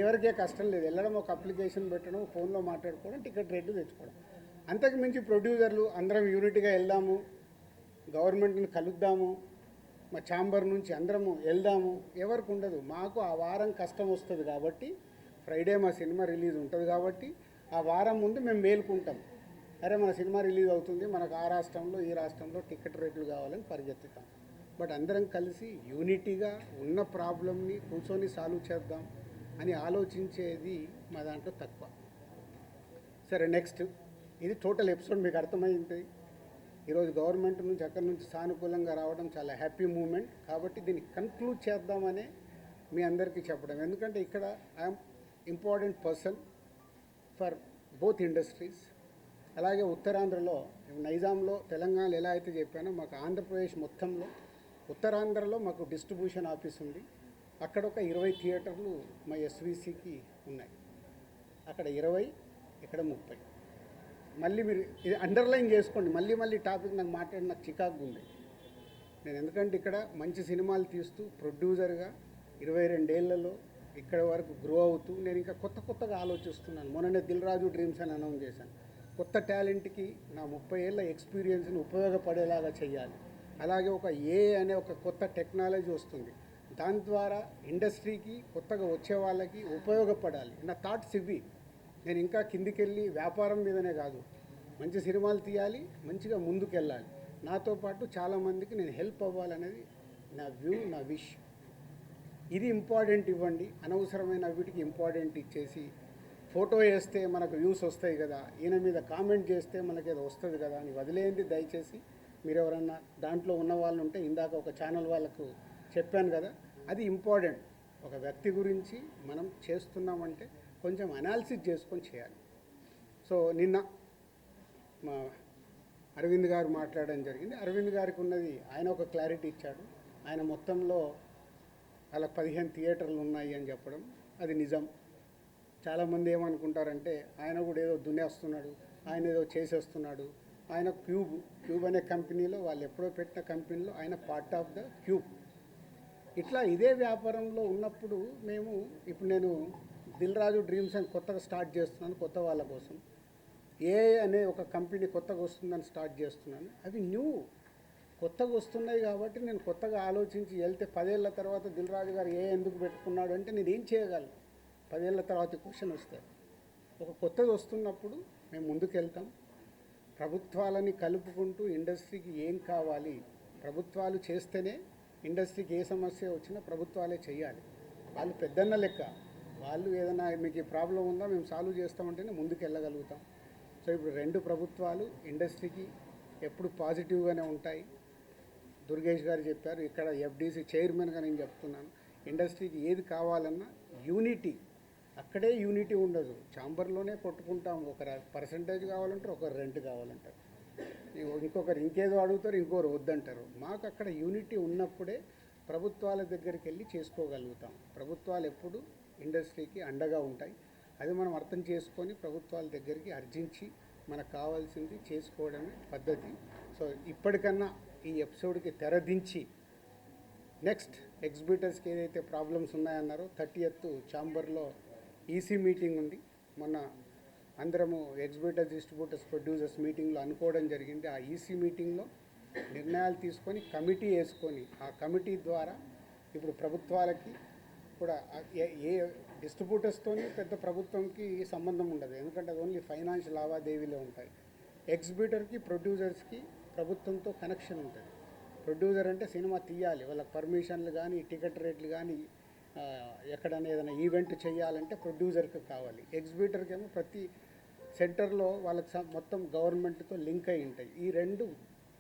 ఎవరికే కష్టం లేదు, వెళ్ళడం, ఒక అప్లికేషన్ పెట్టడం, ఫోన్లో మాట్లాడుకోవడం, టికెట్ రేట్లు తెచ్చుకోవడం. అంతకు మించి ప్రొడ్యూసర్లు అందరం యూనిట్గా వెళ్దాము, గవర్నమెంట్ని కలుద్దాము, మా ఛాంబర్ నుంచి అందరము వెళ్దాము ఎవరికి ఉండదు. మాకు ఆ వారం కష్టం వస్తుంది కాబట్టి, ఫ్రైడే మా సినిమా రిలీజ్ ఉంటుంది కాబట్టి ఆ వారం ముందు మేము మేలుకుంటాం. అరే మన సినిమా రిలీజ్ అవుతుంది, మనకు ఆ రాష్ట్రంలో ఈ రాష్ట్రంలో టికెట్ రేట్లు కావాలని పరిగెత్తుతాం. బట్ అందరం కలిసి యూనిటీగా ఉన్న ప్రాబ్లమ్ని కూర్చొని సాల్వ్ చేద్దాం అని ఆలోచించేది మా దాంట్లో తక్కువ. సరే నెక్స్ట్, ఇది టోటల్ ఎపిసోడ్ మీకు అర్థమైంది. ఈరోజు గవర్నమెంట్ నుంచి అక్కడి నుంచి సానుకూలంగా రావడం చాలా హ్యాపీ మూమెంట్. కాబట్టి దీన్ని కన్క్లూడ్ చేద్దామనే మీ అందరికీ చెప్పడం. ఎందుకంటే ఇక్కడ I'm important person for both industries. అలాగే ఉత్తరాంధ్రలో, నైజాంలో, తెలంగాణలో ఎలా అయితే చెప్పానో, మాకు ఆంధ్రప్రదేశ్ మొత్తంలో ఉత్తరాంధ్రలో మాకు డిస్ట్రిబ్యూషన్ ఆఫీస్ ఉంది. అక్కడ ఒక 20 థియేటర్లు మా ఎస్వీసీకి ఉన్నాయి. అక్కడ 20, ఇక్కడ 30. మళ్ళీ మీరు ఇది అండర్లైన్ చేసుకోండి. మళ్ళీ టాపిక్ నాకు మాట్లాడి నాకు చికాకు ఉంది. నేను ఎందుకంటే ఇక్కడ మంచి సినిమాలు తీస్తూ ప్రొడ్యూసర్గా 22 ఏళ్లలో ఇక్కడ వరకు గ్రో అవుతూ నేను ఇంకా కొత్తగా ఆలోచిస్తున్నాను. మొన్ననే దిల్ రాజు డ్రీమ్స్ అని అనౌన్స్ చేశాను. కొత్త టాలెంట్కి నా 30 ఏళ్ళ ఎక్స్పీరియన్స్ని ఉపయోగపడేలాగా చేయాలి. అలాగే ఒక అనే ఒక కొత్త టెక్నాలజీ వస్తుంది, దాని ద్వారా ఇండస్ట్రీకి కొత్తగా వచ్చే వాళ్ళకి ఉపయోగపడాలి. నా థాట్స్ ఇవి. నేను ఇంకా కిందికెళ్ళి వ్యాపారం మీదనే కాదు, మంచి సినిమాలు తీయాలి, మంచిగా ముందుకెళ్ళాలి. నాతో పాటు చాలామందికి నేను హెల్ప్ అవ్వాలనేది నా వ్యూ, నా విష్. ఇది ఇంపార్టెంట్ ఇవ్వండి. అనవసరమైన వీటికి ఇంపార్టెంట్ ఇచ్చేసి ఫోటో వేస్తే మనకు వ్యూస్ వస్తాయి కదా, ఈయన మీద కామెంట్ చేస్తే మనకి ఏదో వస్తుంది కదా అని వదిలేయండి దయచేసి. మీరు ఎవరన్నా దాంట్లో ఉన్న వాళ్ళు ఉంటే, ఇందాక ఒక ఛానల్ వాళ్ళకు చెప్పాను కదా, అది ఇంపార్టెంట్. ఒక వ్యక్తి గురించి మనం చేస్తున్నామంటే కొంచెం అనాలిసిస్ చేసుకొని చేయాలి. సో నిన్న మా అరవింద్ గారు మాట్లాడడం జరిగింది. అరవింద్ గారికి ఉన్నది ఆయన ఒక క్లారిటీ ఇచ్చాడు. ఆయన మొత్తంలో అలా 15 థియేటర్లు ఉన్నాయి అని చెప్పడం అది నిజం. చాలామంది ఏమనుకుంటారంటే ఆయన కూడా ఏదో దున్నేస్తున్నాడు, ఆయన ఏదో చేసేస్తున్నాడు. ఆయన క్యూబ్ అనే కంపెనీలో, వాళ్ళు ఎప్పుడో పెట్టిన కంపెనీలో ఆయన పార్ట్ ఆఫ్ ద క్యూబ్. ఇట్లా ఇదే వ్యాపారంలో ఉన్నప్పుడు ఇప్పుడు నేను దిల్ రాజు డ్రీమ్స్ అని కొత్తగా స్టార్ట్ చేస్తున్నాను, కొత్త వాళ్ళ కోసం. అనే ఒక కంపెనీ కొత్తగా వస్తుందని స్టార్ట్ చేస్తున్నాను. అవి కొత్తగా వస్తున్నాయి కాబట్టి నేను కొత్తగా ఆలోచించి వెళ్తే 10 ఏళ్ళ తర్వాత దిల్ రాజు గారు ఎందుకు పెట్టుకున్నాడు అంటే నేను ఏం చేయగలను? 10 ఏళ్ళ తర్వాత క్వశ్చన్ వస్తాయి. ఒక కొత్తది వస్తున్నప్పుడు మేము ముందుకు వెళ్తాం. ప్రభుత్వాలని కలుపుకుంటూ ఇండస్ట్రీకి ఏం కావాలి, ప్రభుత్వాలు చేస్తేనే ఇండస్ట్రీకి ఏ సమస్య వచ్చినా ప్రభుత్వాలే చేయాలి. వాళ్ళు పెద్దన్న లెక్క. వాళ్ళు ఏదైనా మీకు ఈ ప్రాబ్లం ఉందా మేము సాల్వ్ చేస్తామంటేనే ముందుకు వెళ్ళగలుగుతాం. సో ఇప్పుడు 2 ప్రభుత్వాలు ఇండస్ట్రీకి ఎప్పుడు పాజిటివ్గానే ఉంటాయి. దుర్గేష్ గారు చెప్పారు, ఇక్కడ ఎఫ్డీసీ చైర్మన్గా నేను చెప్తున్నాను, ఇండస్ట్రీకి ఏది కావాలన్నా యూనిటీ. అక్కడే యూనిటీ ఉండదు. ఛాంబర్లోనే కొట్టుకుంటాం. ఒకరు పర్సంటేజ్ కావాలంటారు, ఒకరు రెంట్ కావాలంటారు, ఇంకొకరు ఇంకేదో అడుగుతారు, ఇంకొకరు వద్దంటారు. మాకు అక్కడ యూనిటీ ఉన్నప్పుడే ప్రభుత్వాల దగ్గరికి వెళ్ళి చేసుకోగలుగుతాం. ప్రభుత్వాలు ఎప్పుడు ఇండస్ట్రీకి అండగా ఉంటాయి. అది మనం అర్థం చేసుకొని ప్రభుత్వాల దగ్గరికి అర్జించి మనకు కావాల్సింది చేసుకోవడమే పద్ధతి. సో ఇప్పటికన్నా ఈ ఎపిసోడ్కి తెరదించి నెక్స్ట్ ఎగ్జిబిటర్స్కి ఏదైతే ప్రాబ్లమ్స్ ఉన్నాయన్నారో 30th ఛాంబర్లో ఈసీ మీటింగ్ ఉంది. మొన్న అందరము ఎగ్జిబిటర్స్, డిస్ట్రిబ్యూటర్స్, ప్రొడ్యూసర్స్ మీటింగ్లో అనుకోవడం జరిగింది. ఆ ఈసీ మీటింగ్లో నిర్ణయాలు తీసుకొని కమిటీ వేసుకొని, ఆ కమిటీ ద్వారా ఇప్పుడు ప్రభుత్వాలకి కూడా ఏ డిస్ట్రిబ్యూటర్స్తోని పెద్ద ప్రభుత్వంకి సంబంధం ఉండదు, ఎందుకంటే అది ఓన్లీ ఫైనాన్షియల్ లావాదేవీలే ఉంటాయి. ఎగ్జిబిటర్కి, ప్రొడ్యూసర్స్కి ప్రభుత్వంతో కనెక్షన్ ఉంటుంది. ప్రొడ్యూసర్ అంటే సినిమా తీయాలి, వాళ్ళకి పర్మిషన్లు కానీ, టికెట్ రేట్లు కానీ, ఎక్కడైనా ఏదైనా ఈవెంట్ చేయాలంటే ప్రొడ్యూసర్కి కావాలి. ఎగ్జిబిటర్కి ఏమో ప్రతి సెంటర్లో వాళ్ళకి మొత్తం గవర్నమెంట్తో లింక్ అయి ఉంటాయి. ఈ 2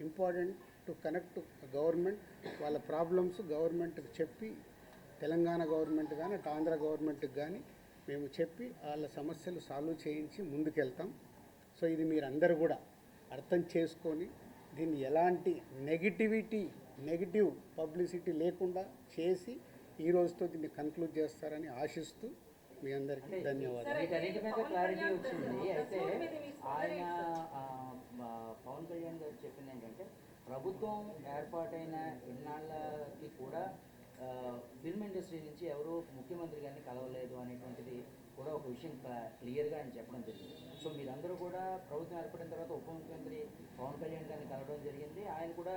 ఇంపార్టెంట్ టు కనెక్ట్ గవర్నమెంట్. వాళ్ళ ప్రాబ్లమ్స్ గవర్నమెంట్కి చెప్పి, తెలంగాణ గవర్నమెంట్ కానీ అటు ఆంధ్ర గవర్నమెంట్కి కానీ మేము చెప్పి వాళ్ళ సమస్యలు సాల్వ్ చేయించి ముందుకెళ్తాం. సో ఇది మీరందరూ కూడా అర్థం చేసుకొని దీన్ని ఎలాంటి నెగిటివ్ పబ్లిసిటీ లేకుండా చేసి ఈ రోజుతో దీన్ని కన్క్లూడ్ చేస్తారని ఆశిస్తూ మీ అందరికీ ధన్యవాదాలు. వీటన్నిటి మీద క్లారిటీ వచ్చింది. అయితే ఆయన పవన్ కళ్యాణ్ గారు చెప్పింది ఏంటంటే, ప్రభుత్వం ఏర్పాటైన ఇన్నాళ్ళకి కూడా ఫిల్మ్ ఇండస్ట్రీ నుంచి ఎవరు ముఖ్యమంత్రి గారిని కలవలేదు అనేటువంటిది కూడా ఒక విషయం క్లియర్గా ఆయన చెప్పడం జరిగింది. సో మీరందరూ కూడా ప్రభుత్వం ఏర్పడిన తర్వాత ఉప ముఖ్యమంత్రి పవన్ కళ్యాణ్ గారిని కలవడం జరిగింది. ఆయన కూడా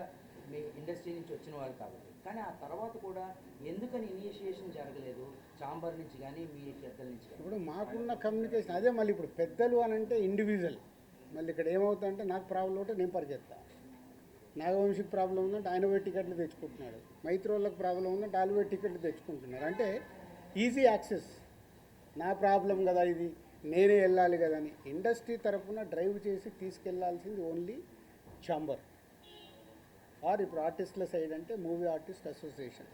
మీ ఇండస్ట్రీ నుంచి వచ్చిన వారు కాబట్టి, కానీ ఆ తర్వాత కూడా ఎందుకని ఇనిషియేషన్ జరగలేదు ఛాంబర్ నుంచి కానీ మీ పెద్దల నుంచి కానీ? ఇప్పుడు మాకున్న కమ్యూనికేషన్ అదే. మళ్ళీ ఇప్పుడు పెద్దలు అని అంటే ఇండివిజువల్. మళ్ళీ ఇక్కడ ఏమవుతుందంటే నాకు ప్రాబ్లం ఉంటే నేను పరిగెత్తా, నాగవంశీకి ప్రాబ్లం ఉందంటే ఆయన పోయి టికెట్లు తెచ్చుకుంటున్నాడు, మైత్రోళ్ళకి ప్రాబ్లం ఉందంటే వాళ్ళు పోయి టికెట్లు తెచ్చుకుంటున్నారు. అంటే ఈజీ యాక్సెస్. నా ప్రాబ్లం కదా ఇది, నేనే వెళ్ళాలి కదా అని ఇండస్ట్రీ తరఫున డ్రైవ్ చేసి తీసుకెళ్లాల్సింది ఓన్లీ ఛాంబర్. ఆర్ ఇప్పుడు ఆర్టిస్టుల సైడ్ అంటే మూవీ ఆర్టిస్ట్ అసోసియేషన్.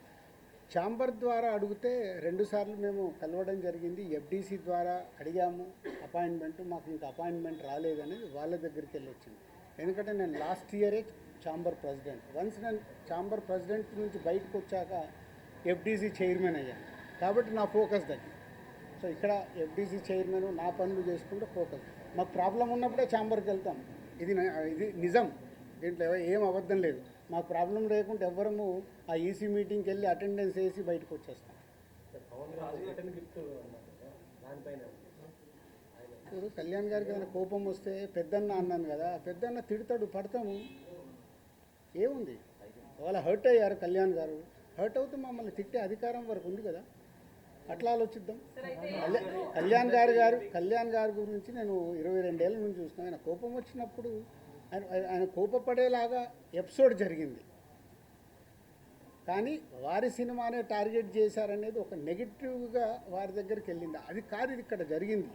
ఛాంబర్ ద్వారా అడిగితే 2 సార్లు మేము కలవడం జరిగింది. ఎఫ్డీసీ ద్వారా అడిగాము అపాయింట్మెంట్, మాకు ఇంకా అపాయింట్మెంట్ రాలేదనేది వాళ్ళ దగ్గరికి వెళ్ళి వచ్చింది. ఎందుకంటే నేను లాస్ట్ ఇయరే ఛాంబర్ ప్రెసిడెంట్. వన్స్ నేను ఛాంబర్ ప్రెసిడెంట్ నుంచి బయటకు వచ్చాక ఎఫ్డీసీ చైర్మన్ అయ్యాను, కాబట్టి నా ఫోకస్ దగ్గర. సో ఇక్కడ ఎఫ్డీసీ చైర్మన్ నా పనులు చేసుకుంటే ఫోకస్. మాకు ప్రాబ్లం ఉన్నప్పుడే ఛాంబర్కి వెళ్తాం. ఇది నిజం, దీంట్లో ఏం అబద్ధం లేదు. మాకు ప్రాబ్లం లేకుంటే ఎవ్వరము ఆ ఈసీ మీటింగ్కి వెళ్ళి అటెండెన్స్ వేసి బయటకు వచ్చేస్తాం. ఇప్పుడు కళ్యాణ్ గారికి ఏదైనా కోపం వస్తే పెద్దన్న అన్నాను కదా, పెద్దన్న తిడతాడు, పడతాము, ఏముంది. వాళ్ళ హర్ట్ అయ్యారు కళ్యాణ్ గారు, హర్ట్ అవుతే మమ్మల్ని తిట్టే అధికారం వరకు ఉంది కదా, అట్లా ఆలోచిద్దాం. కళ్యాణ్ గారి గురించి నేను 22 ఏళ్ళ నుంచి చూస్తున్నాను. ఆయన కోపం వచ్చినప్పుడు ఆయన కోపపడేలాగా ఎపిసోడ్ జరిగింది, కానీ వారి సినిమానే టార్గెట్ చేశారనేది ఒక నెగిటివ్గా వారి దగ్గరికి వెళ్ళింది. అది కాదు ఇది ఇక్కడ జరిగింది.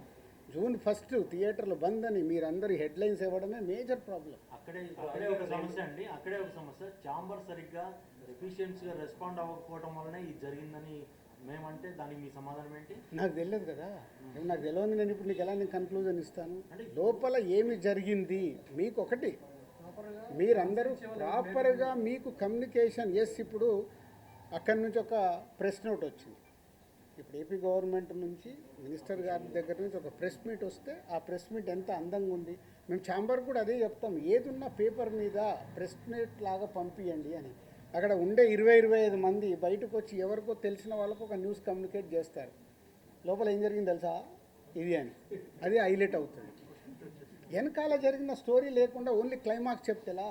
June 1 థియేటర్లు బంద్ అని మీరందరూ హెడ్లైన్స్ ఇవ్వడమే మేజర్ ప్రాబ్లం. అక్కడే ఒక సమస్య అండి, అక్కడే ఒక సమస్య. ఛాంబర్ సరిగ్గా ఎఫిషియన్సీగా రెస్పాండ్ అవ్వకపోవడం వల్లనే ఇది జరిగిందని మేమంటే దానికి మీ సమాధానం ఏంటి? నాకు తెలియదు కదా, నాకు తెలియదు. నేను ఇప్పుడు నీకు ఎలా నేను కన్క్లూజన్ ఇస్తాను? లోపల ఏమి జరిగింది మీకు ఒకటి, మీరందరూ ప్రాపర్గా మీకు కమ్యూనికేషన్. ఇప్పుడు అక్కడి నుంచి ఒక ప్రెస్ నోట్ వచ్చింది. ఇప్పుడు ఏపీ గవర్నమెంట్ నుంచి మినిస్టర్ గారి దగ్గర నుంచి ఒక ప్రెస్ మీట్ వస్తే ఆ ప్రెస్ మీట్ ఎంత అందంగా ఉంది. మేము ఛాంబర్ కూడా అదే చెప్తాం, ఏదున్నా పేపర్ మీద ప్రెస్ మీట్ లాగా పంపించండి అని. అక్కడ ఉండే 20-25 మంది బయటకు వచ్చి ఎవరికో తెలిసిన వాళ్ళకు ఒక న్యూస్ కమ్యూనికేట్ చేస్తారు, లోపల ఏం జరిగింది తెలుసా ఇది అని, అది హైలైట్ అవుతుంది. వెనకాల జరిగిన స్టోరీ లేకుండా ఓన్లీ క్లైమాక్స్ చెప్తేలా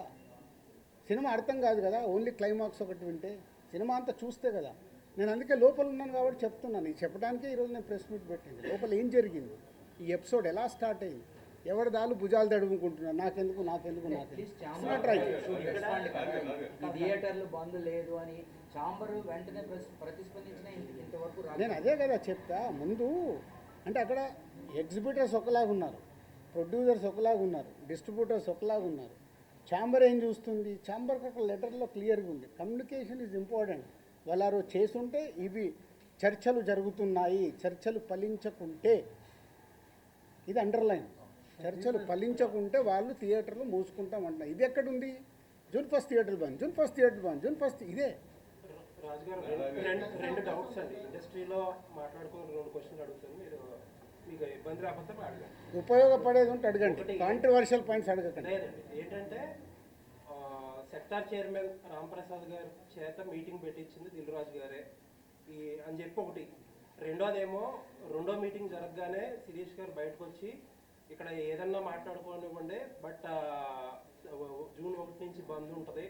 సినిమా అర్థం కాదు కదా. ఓన్లీ క్లైమాక్స్ ఒకటి వింటే సినిమా అంతా చూస్తే కదా. నేను అందుకే లోపల ఉన్నాను కాబట్టి చెప్తున్నాను. ఇది చెప్పడానికే ఈరోజు నేను ప్రెస్ మీట్ పెట్టింది. లోపల ఏం జరిగింది, ఈ ఎపిసోడ్ ఎలా స్టార్ట్ అయింది, ఎవరి దాళ్ళు భుజాలు తడుముకుంటున్నారు, నాకెందుకు థియేటర్లు బంద్ లేదు అని ఛాంబర్ వెంటనే ప్రతిస్పందించిన ఇంతవరకు నేను అదే కదా చెప్తా. ముందు అంటే అక్కడ ఎగ్జిబిటర్స్ ఒకలాగా ఉన్నారు, ప్రొడ్యూసర్స్ ఒకలాగా ఉన్నారు, డిస్ట్రిబ్యూటర్స్ ఒకలాగా ఉన్నారు. ఛాంబర్ ఏం చూస్తుంది, ఛాంబర్కి అక్కడ లెటర్లో క్లియర్గా ఉంది, కమ్యూనికేషన్ ఈజ్ ఇంపార్టెంట్. వాళ్ళు చేసుంటే ఇవి చర్చలు జరుగుతున్నాయి, చర్చలు ఫలించకుంటే ఇది అండర్లైన్, చర్చలు ఫలించకుంటే వాళ్ళు థియేటర్లు మూసుకుంటామంటున్నారు. ఇది ఎక్కడుంది? June 1 థియేటర్లు బంద్, June 1 థియేటర్ బంద్, June 1 ఇదే. రాజుగారు రెండు డౌట్స్ అండి. ఇండస్ట్రీలో మాట్లాడుకుని 2 క్వశ్చన్లు అడుగుతాను, మీరు మీకు ఇబ్బంది రాకపోతే అడగండి. ఉపయోగపడేది ఉంటే అడగండి, కాంట్రవర్షియల్ పాయింట్స్ అడగకండి. లేదండి, ఏంటంటే సెక్టార్ చైర్మన్ రాంప్రసాద్ గారి చేత మీటింగ్ పెట్టించింది దిల్ రాజు గారే అని చెప్పి ఒకటి. రెండోదేమో రెండో మీటింగ్ జరగగానే శిరీష్ గారు బయటకు వచ్చి ఇక్కడ ఏదన్నా మాట్లాడుకోనివ్వండి, బట్ June 1 నుంచి బంద్ ఉంటుంది,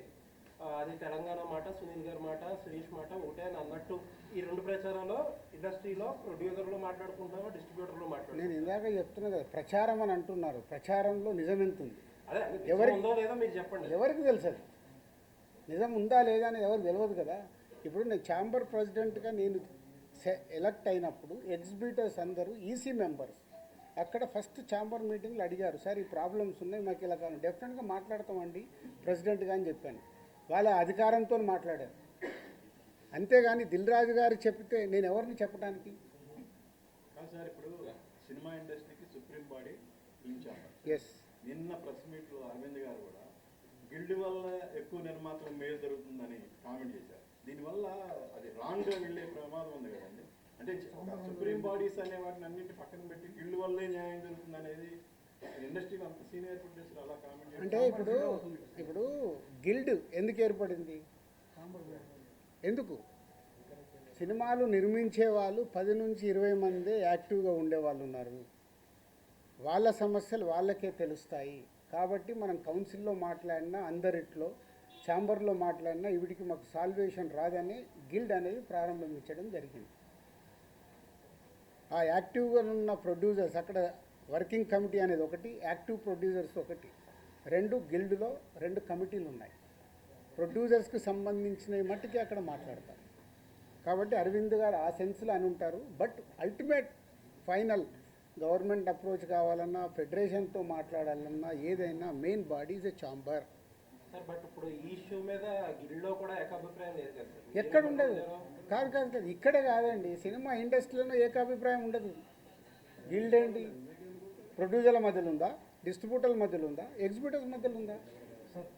అది తెలంగాణ మాట, సునీల్ గారి మాట, శిరీష్ మాట ఒకటే అని అన్నట్టు. ఈ 2 ప్రచారాల్లో ఇండస్ట్రీలో ప్రొడ్యూసర్లు మాట్లాడుకుంటారు, డిస్ట్రిబ్యూటర్లు మాట్లాడుతారు. నేను ఇందాక చెప్తున్నా కదా, ప్రచారం అని అంటున్నారు, ప్రచారంలో నిజం ఎంత ఉంది, అదే ఉందో లేదో మీరు చెప్పండి. ఎవరికి తెలుసు అది నిజం ఉందా లేదా అనేది ఎవరికి తెలియదు కదా. ఇప్పుడు నేను ఛాంబర్ ప్రెసిడెంట్గా నేను ఎలక్ట్ అయినప్పుడు ఎగ్జిబిటర్స్ అందరూ ఈసీ మెంబర్స్ అక్కడ ఫస్ట్ ఛాంబర్ మీటింగ్లో అడిగారు, సార్ ఈ ప్రాబ్లమ్స్ ఉన్నాయి మాకు ఇలా కాదు, డెఫినెట్గా మాట్లాడతామండి ప్రెసిడెంట్గా అని చెప్పాను. వాళ్ళ అధికారంతో మాట్లాడారు, అంతేగాని దిల్ రాజు గారు చెప్తే నేను ఎవరిని చెప్పడానికి. సార్ ఇప్పుడు సినిమా ఇండస్ట్రీకి సుప్రీం బాడీ ఎస్, నిన్న ప్రెస్ మీట్లో అరవింద్ గారు కూడా గిల్డ్ వల్ల ఎక్కువ నిర్మాతలు మేలు జరుగుతుందని కామెంట్ చేశారు. దీనివల్ల అది రాంగ్గా వెళ్ళే ప్రమాదం ఉంది కదండి. అంటే సుప్రీం బాడీస్ అనే వాటిని అన్నింటి పక్కన పెట్టి గిల్డ్ వల్లే న్యాయం జరుగుతుంది అనేది ఇండస్ట్రీలో అంత సీనియర్ ప్రొడ్యూసర్ అలా కామెంట్ చేశారు. అంటే ఇప్పుడు గిల్డ్ ఎందుకు ఏర్పడింది, ఎందుకు? సినిమాలు నిర్మించే వాళ్ళు 10 నుంచి 20 మందే యాక్టివ్గా ఉండేవాళ్ళు ఉన్నారు, వాళ్ళ సమస్యలు వాళ్ళకే తెలుస్తాయి. కాబట్టి మనం కౌన్సిల్లో మాట్లాడినా, అందరిట్లో ఛాంబర్లో మాట్లాడినా వీటికి మాకు సాల్వేషన్ రాదని గిల్డ్ అనేది ప్రారంభించడం జరిగింది. ఆ యాక్టివ్గా ఉన్న ప్రొడ్యూసర్స్, అక్కడ వర్కింగ్ కమిటీ అనేది ఒకటి, యాక్టివ్ ప్రొడ్యూసర్స్ ఒకటి, 2 గిల్డ్లో 2 కమిటీలు ఉన్నాయి. ప్రొడ్యూసర్స్కి సంబంధించిన మట్టికి అక్కడ మాట్లాడతారు. కాబట్టి అరవింద్ గారు ఆ సెన్స్లో అని ఉంటారు. But ultimate final government approach కావాలన్నా, ఫెడరేషన్తో మాట్లాడాలన్నా, ఏదైనా main body is a chamber. Sir but ఇప్పుడు ఈ ఇష్యూ మీద గిల్డ్లో కూడా ఏకాభిప్రాయం లేదు కదా సార్. ఎక్కడ ఉండదు, కాదు ఇక్కడే కాదండి, సినిమా ఇండస్ట్రీలో ఏకాభిప్రాయం ఉండదు. గిల్డ్ ఏంటి, ప్రొడ్యూసర్ల మధ్యలో ఉందా, డిస్ట్రిబ్యూటర్ల మధ్యలో ఉందా, ఎగ్జిబిటర్స్ మధ్యలో ఉందా?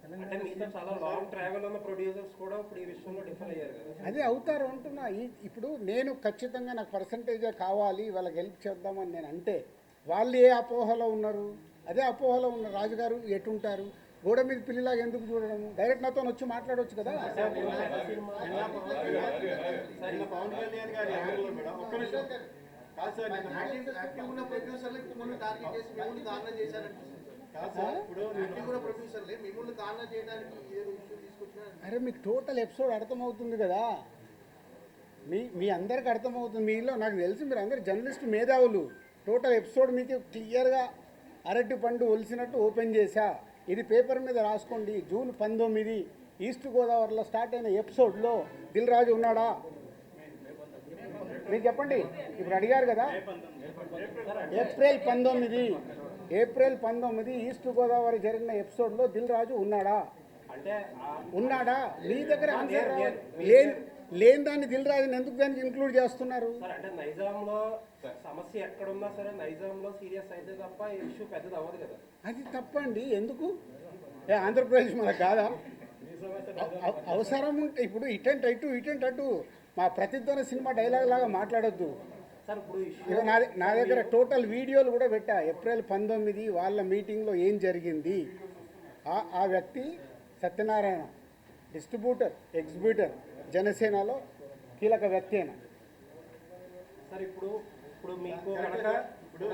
అంటే మీతో చాలా లాంగ్ ట్రావెల్ ఉన్న ప్రొడ్యూసర్స్ కూడా ఇప్పుడు ఈ విషయంలో డిఫర్ అయ్యారు కదా. అదే అవుతారు అంటున్నా. ఇప్పుడు నేను ఖచ్చితంగా నాకు పర్సంటేజే కావాలి, వాళ్ళకి హెల్ప్ చేద్దామని నేను అంటే వాళ్ళు ఏ అపోహలో ఉన్నారు, అదే అపోహలో ఉన్న రాజుగారు ఎటుంటారు. గోడ మీద పిల్లిలాగా ఎందుకు చూడడం? డైరెక్ట్ నాతో వచ్చి మాట్లాడవచ్చు కదా. నిన్న పవన్ కళ్యాణ్ గారి యాంగిల్లో మేడం ఒక్క నిమిషం కాదు సార్, యాక్టివ్ ఉన్న ప్రొడ్యూసర్లు మిమ్మల్ని టార్గెట్ చేసి మిమ్మల్ని కార్నర్ చేశారంటున్నారు సార్. కాదు సార్, ఇప్పుడు యాక్టివ్ ఉన్న ప్రొడ్యూసర్లే మిమ్మల్ని కార్నర్ చేయడానికి ఏదో ఇష్యూ తీసుకొచ్చినారు. అరే మీకు టోటల్ ఎపిసోడ్ అర్థమవుతుంది కదా, మీ అందరికి అర్థమవుతుంది. మీలో నాకు తెలిసి మీరు అందరు జర్నలిస్ట్ మేధావులు. టోటల్ ఎపిసోడ్ మీకు క్లియర్గా అరటి పండు ఒలిసినట్టు ఓపెన్ చేశా. ఇది పేపర్ మీద రాసుకోండి. జూన్ 19 ఈస్ట్ గోదావరిలో స్టార్ట్ అయిన ఎపిసోడ్లో దిల్ రాజు ఉన్నాడా? మీరు చెప్పండి. ఇప్పుడు అడిగారు కదా, ఏప్రిల్ 19 ఈస్ట్ గోదావరి జరిగిన ఎపిసోడ్లో దిల్ రాజు ఉన్నాడా? అంటే ఉన్నాడా? మీ దగ్గర ఆన్సర్ లేని దాన్ని దిల్ రాజుని ఎందుకు దానికి ఇంక్లూడ్ చేస్తున్నారు? సార్ అంటే నైజాంలో సమస్య ఎక్కడున్నా సరే నైజాంలో సీరియస్ అయితే తప్ప ఇష్యూ పెద్దది అవ్వదు కదా. అది తప్పండి. ఎందుకు? ఆంధ్రప్రదేశ్ మనకు కాదా? అవసరం ఉంటే ఇప్పుడు ఇటెంట్ అటు మా ప్రతిధ్వని సినిమా డైలాగ్ లాగా మాట్లాడొద్దు. సార్ ఇప్పుడు ఇష్యూ ఇక నా దగ్గర టోటల్ వీడియోలు కూడా పెట్టా. ఏప్రిల్ 19 వాళ్ళ మీటింగ్లో ఏం జరిగింది. ఆ వ్యక్తి సత్యనారాయణ, డిస్ట్రిబ్యూటర్, ఎగ్జిబ్యూటర్, జనసేనలో కీలక వ్యక్తి అయినా. సార్ ఇప్పుడు మీకు కనుక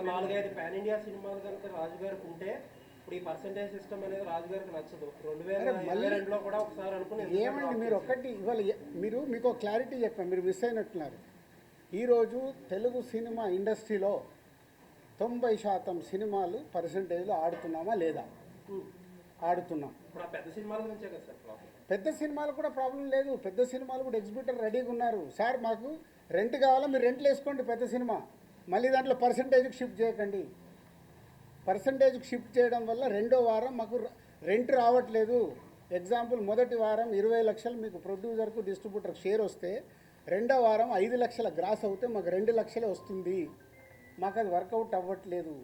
4-5 పాన్ ఇండియా సినిమాలు కనుక రాజు గారికి ఉంటే ఇప్పుడు ఈ పర్సంటేజ్ సిస్టమ్ అనేది రాజు గారికి నచ్చదు. 2022లో కూడా ఒకసారి అనుకుని ఏమండి మీరు ఒక్కటి ఇవాళ మీకు క్లారిటీ చెప్పాను, మీరు మిస్ అయినట్టున్నారు. ఈరోజు తెలుగు సినిమా ఇండస్ట్రీలో 90% సినిమాలు పర్సంటేజ్లో ఆడుతున్నామా లేదా? ఆడుతున్నాం. ఇప్పుడు ఆ పెద్ద సినిమాల నుంచే కదా సార్ ప్రాబ్లం. పెద్ద సినిమాలు కూడా ప్రాబ్లం లేదు. పెద్ద సినిమాలు కూడా ఎగ్జిబ్యూటర్ రెడీగా ఉన్నారు. సార్ మాకు రెంట్ కావాలా, మీరు రెంట్లు వేసుకోండి పెద్ద సినిమా, మళ్ళీ దాంట్లో పర్సంటేజ్కి షిఫ్ట్ చేయకండి. పర్సంటేజ్కి షిఫ్ట్ చేయడం వల్ల రెండో వారం మాకు రెంట్ రావట్లేదు. ఎగ్జాంపుల్, మొదటి వారం 20 లక్షలు మీకు ప్రొడ్యూసర్కు డిస్ట్రిబ్యూటర్కి షేర్ వస్తే రెండో వారం 5 లక్షల గ్రాస్ అవుతే మాకు 2 లక్షలే వస్తుంది. మాకు అది వర్కౌట్ అవ్వట్లేదు.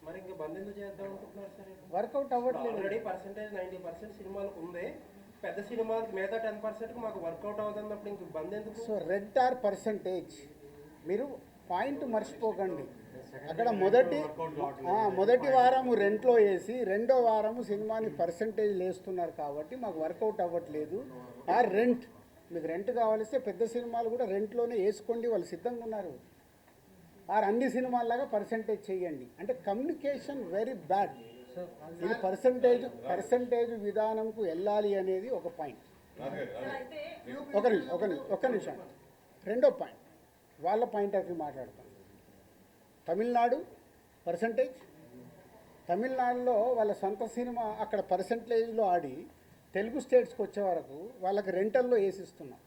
మరి ఇంకా బంద్ ఎందుకు చేద్దాం అనుకుంటున్నారు సార్? వర్కౌట్ అవ్వట్లేదు. ఆల్రెడీ పర్సంటేజ్ 90% సినిమాలకు ఉంది. పెద్ద సినిమాలకు మిగతా 10%కి మాకు వర్కౌట్ అవుతున్నప్పుడు ఇంక బంద్ ఎందుకు? సో రెంట్ ఆర్ పర్సంటేజ్, మీరు పాయింట్ మర్చిపోకండి. అక్కడ మొదటి వారము రెంట్లో వేసి రెండో వారము సినిమాని పర్సంటేజ్ వేస్తున్నారు కాబట్టి మాకు వర్కౌట్ అవ్వట్లేదు. ఆ రెంట్, మీకు రెంట్ కావాలిస్తే పెద్ద సినిమాలు కూడా రెంట్లోనే వేసుకోండి, వాళ్ళు సిద్ధంగా ఉన్నారు. ఆర్ అన్ని సినిమాల్లాగా పర్సంటేజ్ చేయండి. అంటే కమ్యూనికేషన్ వెరీ బ్యాడ్. ఇది పర్సంటేజ్ విధానంకు వెళ్ళాలి అనేది ఒక పాయింట్. ఒక నిమిషం. రెండో పాయింట్, వాళ్ళ పాయింట్ ఆఫ్ వ్యూ మాట్లాడతాం. తమిళనాడు పర్సంటేజ్, తమిళనాడులో వాళ్ళ సొంత సినిమా అక్కడ పర్సంటేజ్లో ఆడి తెలుగు స్టేట్స్కి వచ్చే వరకు వాళ్ళకి రెంటల్లో వేసిస్తున్నాం.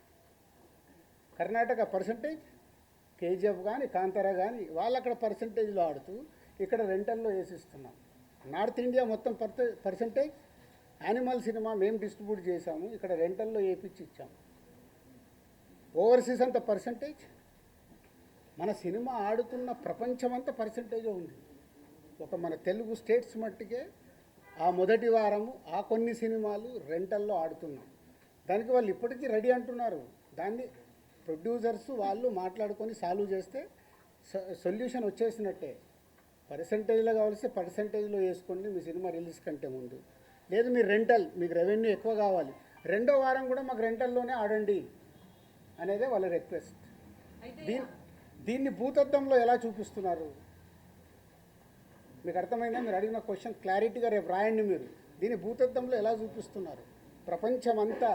కర్ణాటక పర్సంటేజ్, కేజీఎఫ్ కానీ కాంతారా కానీ వాళ్ళు అక్కడ పర్సంటేజ్లో ఆడుతూ ఇక్కడ రెంటల్లో వేసిస్తున్నాం. నార్త్ ఇండియా మొత్తం పర్సంటేజ్, యానిమల్ సినిమా మేము డిస్ట్రిబ్యూట్ చేసాము, ఇక్కడ రెంటల్లో వేపించి ఇచ్చాము. ఓవర్సీస్ అంతా పర్సంటేజ్. మన సినిమా ఆడుతున్న ప్రపంచమంతా పర్సంటేజ్ ఉంది. ఒక మన తెలుగు స్టేట్స్ మట్టికే ఆ మొదటి వారము ఆ కొన్ని సినిమాలు రెంటల్లో ఆడుతున్నాం. దానికి వాళ్ళు ఇప్పటికీ రెడీ అంటున్నారు. దాన్ని ప్రొడ్యూసర్స్ వాళ్ళు మాట్లాడుకొని సాల్వ్ చేస్తే సొల్యూషన్ వచ్చేసినట్టే. పర్సంటేజ్లో కావాల్సి పర్సంటేజ్లో వేసుకోండి మీ సినిమా రిలీజ్ కంటే ముందు. లేదు మీరు రెంటల్, మీకు రెవెన్యూ ఎక్కువ కావాలి, రెండో వారం కూడా మాకు రెంటల్లోనే ఆడండి అనేదే వాళ్ళ రిక్వెస్ట్. దీన్ని భూతద్దంలో ఎలా చూపిస్తున్నారు మీకు అర్థమైందా? మీరు అడిగిన క్వశ్చన్ క్లారిటీగా రేపు రాయండి. మీరు దీన్ని భూతద్దంలో ఎలా చూపిస్తున్నారు? ప్రపంచమంతా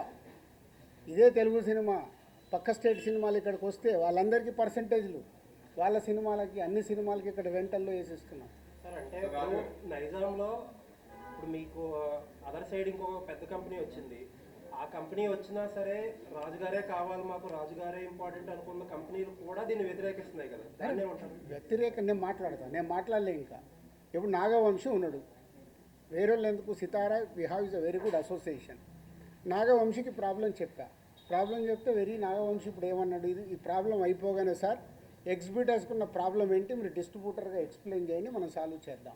ఇదే తెలుగు సినిమా, పక్క స్టేట్ సినిమాలు ఇక్కడికి వస్తే వాళ్ళందరికీ పర్సంటేజ్లు, వాళ్ళ సినిమాలకి అన్ని సినిమాలకి ఇక్కడ రెంటల్లో వేసిస్తున్నాం. సార్ అంటే ఇప్పుడు నైజాంలో ఇప్పుడు మీకు అదర్ సైడ్ ఇంకో పెద్ద కంపెనీ వచ్చింది. ఆ కంపెనీ వచ్చినా సరే రాజుగారే కావాలి మాకు, రాజుగారే ఇంపార్టెంట్ అనుకున్న కంపెనీలు కూడా దీన్ని వ్యతిరేకిస్తున్నాయి కదా, దాన్ని ఏమంటారు? వ్యతిరేకం నేను మాట్లాడలే. ఇంకా ఇప్పుడు నాగవంశీ ఉన్నాడు, వేరే వాళ్ళు ఎందుకు, Sithara we have is a very good association. నాగవంశీకి ప్రాబ్లం చెప్తే నాగవంశీ ఇప్పుడు ఏమన్నాడు, ఈ ప్రాబ్లం అయిపోగానే సార్ ఎగ్జిబ్యూటర్స్కున్న ప్రాబ్లం ఏంటి మీరు డిస్ట్రిబ్యూటర్గా ఎక్స్ప్లెయిన్ చేయండి, మనం సాల్వ్ చేద్దాం.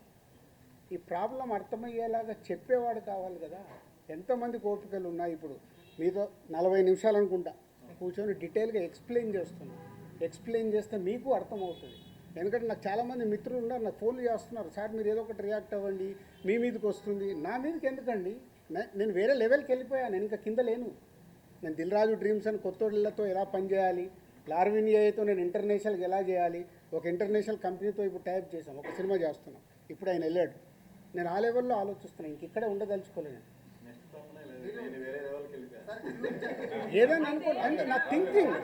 ఈ ప్రాబ్లం అర్థమయ్యేలాగా చెప్పేవాడు కావాలి కదా. ఎంతమంది ఓపికలు ఉన్నాయి. ఇప్పుడు మీతో 40 నిమిషాలు అనుకుంటా కూర్చొని డీటెయిల్గా ఎక్స్ప్లెయిన్ చేస్తే మీకు అర్థమవుతుంది. ఎందుకంటే నాకు చాలామంది మిత్రులు ఉన్నారు, నాకు ఫోన్లు చేస్తున్నారు, సార్ మీరు ఏదో ఒకటి రియాక్ట్ అవ్వండి, మీ మీదకి వస్తుంది. నా మీదకి ఎందుకండి? నేను వేరే లెవెల్కి వెళ్ళిపోయాను, నేను ఇంకా కింద లేను. నేను దిల్ రాజు డ్రీమ్స్ అని కొత్తోళ్ళతో ఎలా పనిచేయాలి, లార్విన్ ఏఐతో నేను ఇంటర్నేషనల్కి ఎలా చేయాలి, ఒక ఇంటర్నేషనల్ కంపెనీతో ఇప్పుడు టైప్ చేసాం, ఒక సినిమా చేస్తున్నాం. ఇప్పుడు ఆయన వెళ్ళాడు, నేను ఆ లెవెల్లో ఆలోచిస్తున్నాను, ఇంక ఇక్కడే ఉండదలుచుకోలేను. నెక్స్ట్ టైంలో నేను వేరే లెవెల్కి వెళ్ళిపోయాను. ఏదైనా అనుకోండి, అంటే నా thinking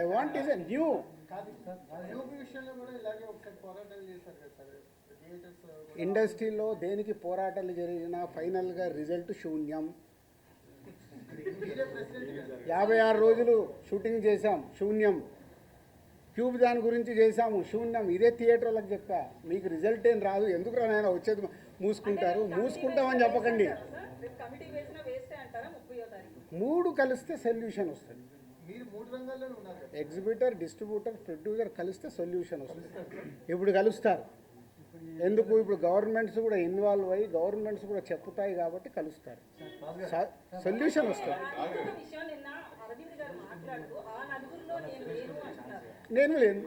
I want is a new. UP విషయంలో కూడా ఇలాగే ఒకసారి పోరాటాలు చేశారు కదా సార్ థియేటర్స్. ఇండస్ట్రీలో దేనికి పోరాటాలు జరిగినా ఫైనల్గా రిజల్ట్ శూన్యం. మీరే ప్రెసిడెంట్ కదా. 56 రోజులు షూటింగ్ చేశాం, శూన్యం. క్యూబ్ దాని గురించి చేశాము, శూన్యం. ఇదే థియేటర్ వాళ్ళకి చెప్పా, మీకు రిజల్ట్ ఏం రాదు, ఎందుకు రానైనా వచ్చేది మూసుకుంటారు. మూసుకుంటామని చెప్పకండి. కమిటీ వేసిన వేస్తే అంటారా 30వ తారీఖు 3 కలిస్తే సొల్యూషన్ వస్తుంది. మీరు 3 రంగాల్లోనే ఉన్నారు కదా. ఎగ్జిబిటర్, డిస్ట్రిబ్యూటర్, ప్రొడ్యూసర్ కలిస్తే సొల్యూషన్ వస్తుంది. ఇప్పుడు కలుస్తారు. ఎందుకు? ఇప్పుడు గవర్నమెంట్స్ కూడా ఇన్వాల్వ్ అయ్యి గవర్నమెంట్స్ కూడా చెప్తాయి కాబట్టి కలుస్తారు, సొల్యూషన్ వస్తుంది. ఇంకొక విషయం నిన్న అరవింద్ గారు మాట్లాడుతూ ఆ నలుగురిలో నేను లేను అంటున్నారు. నేను లేను,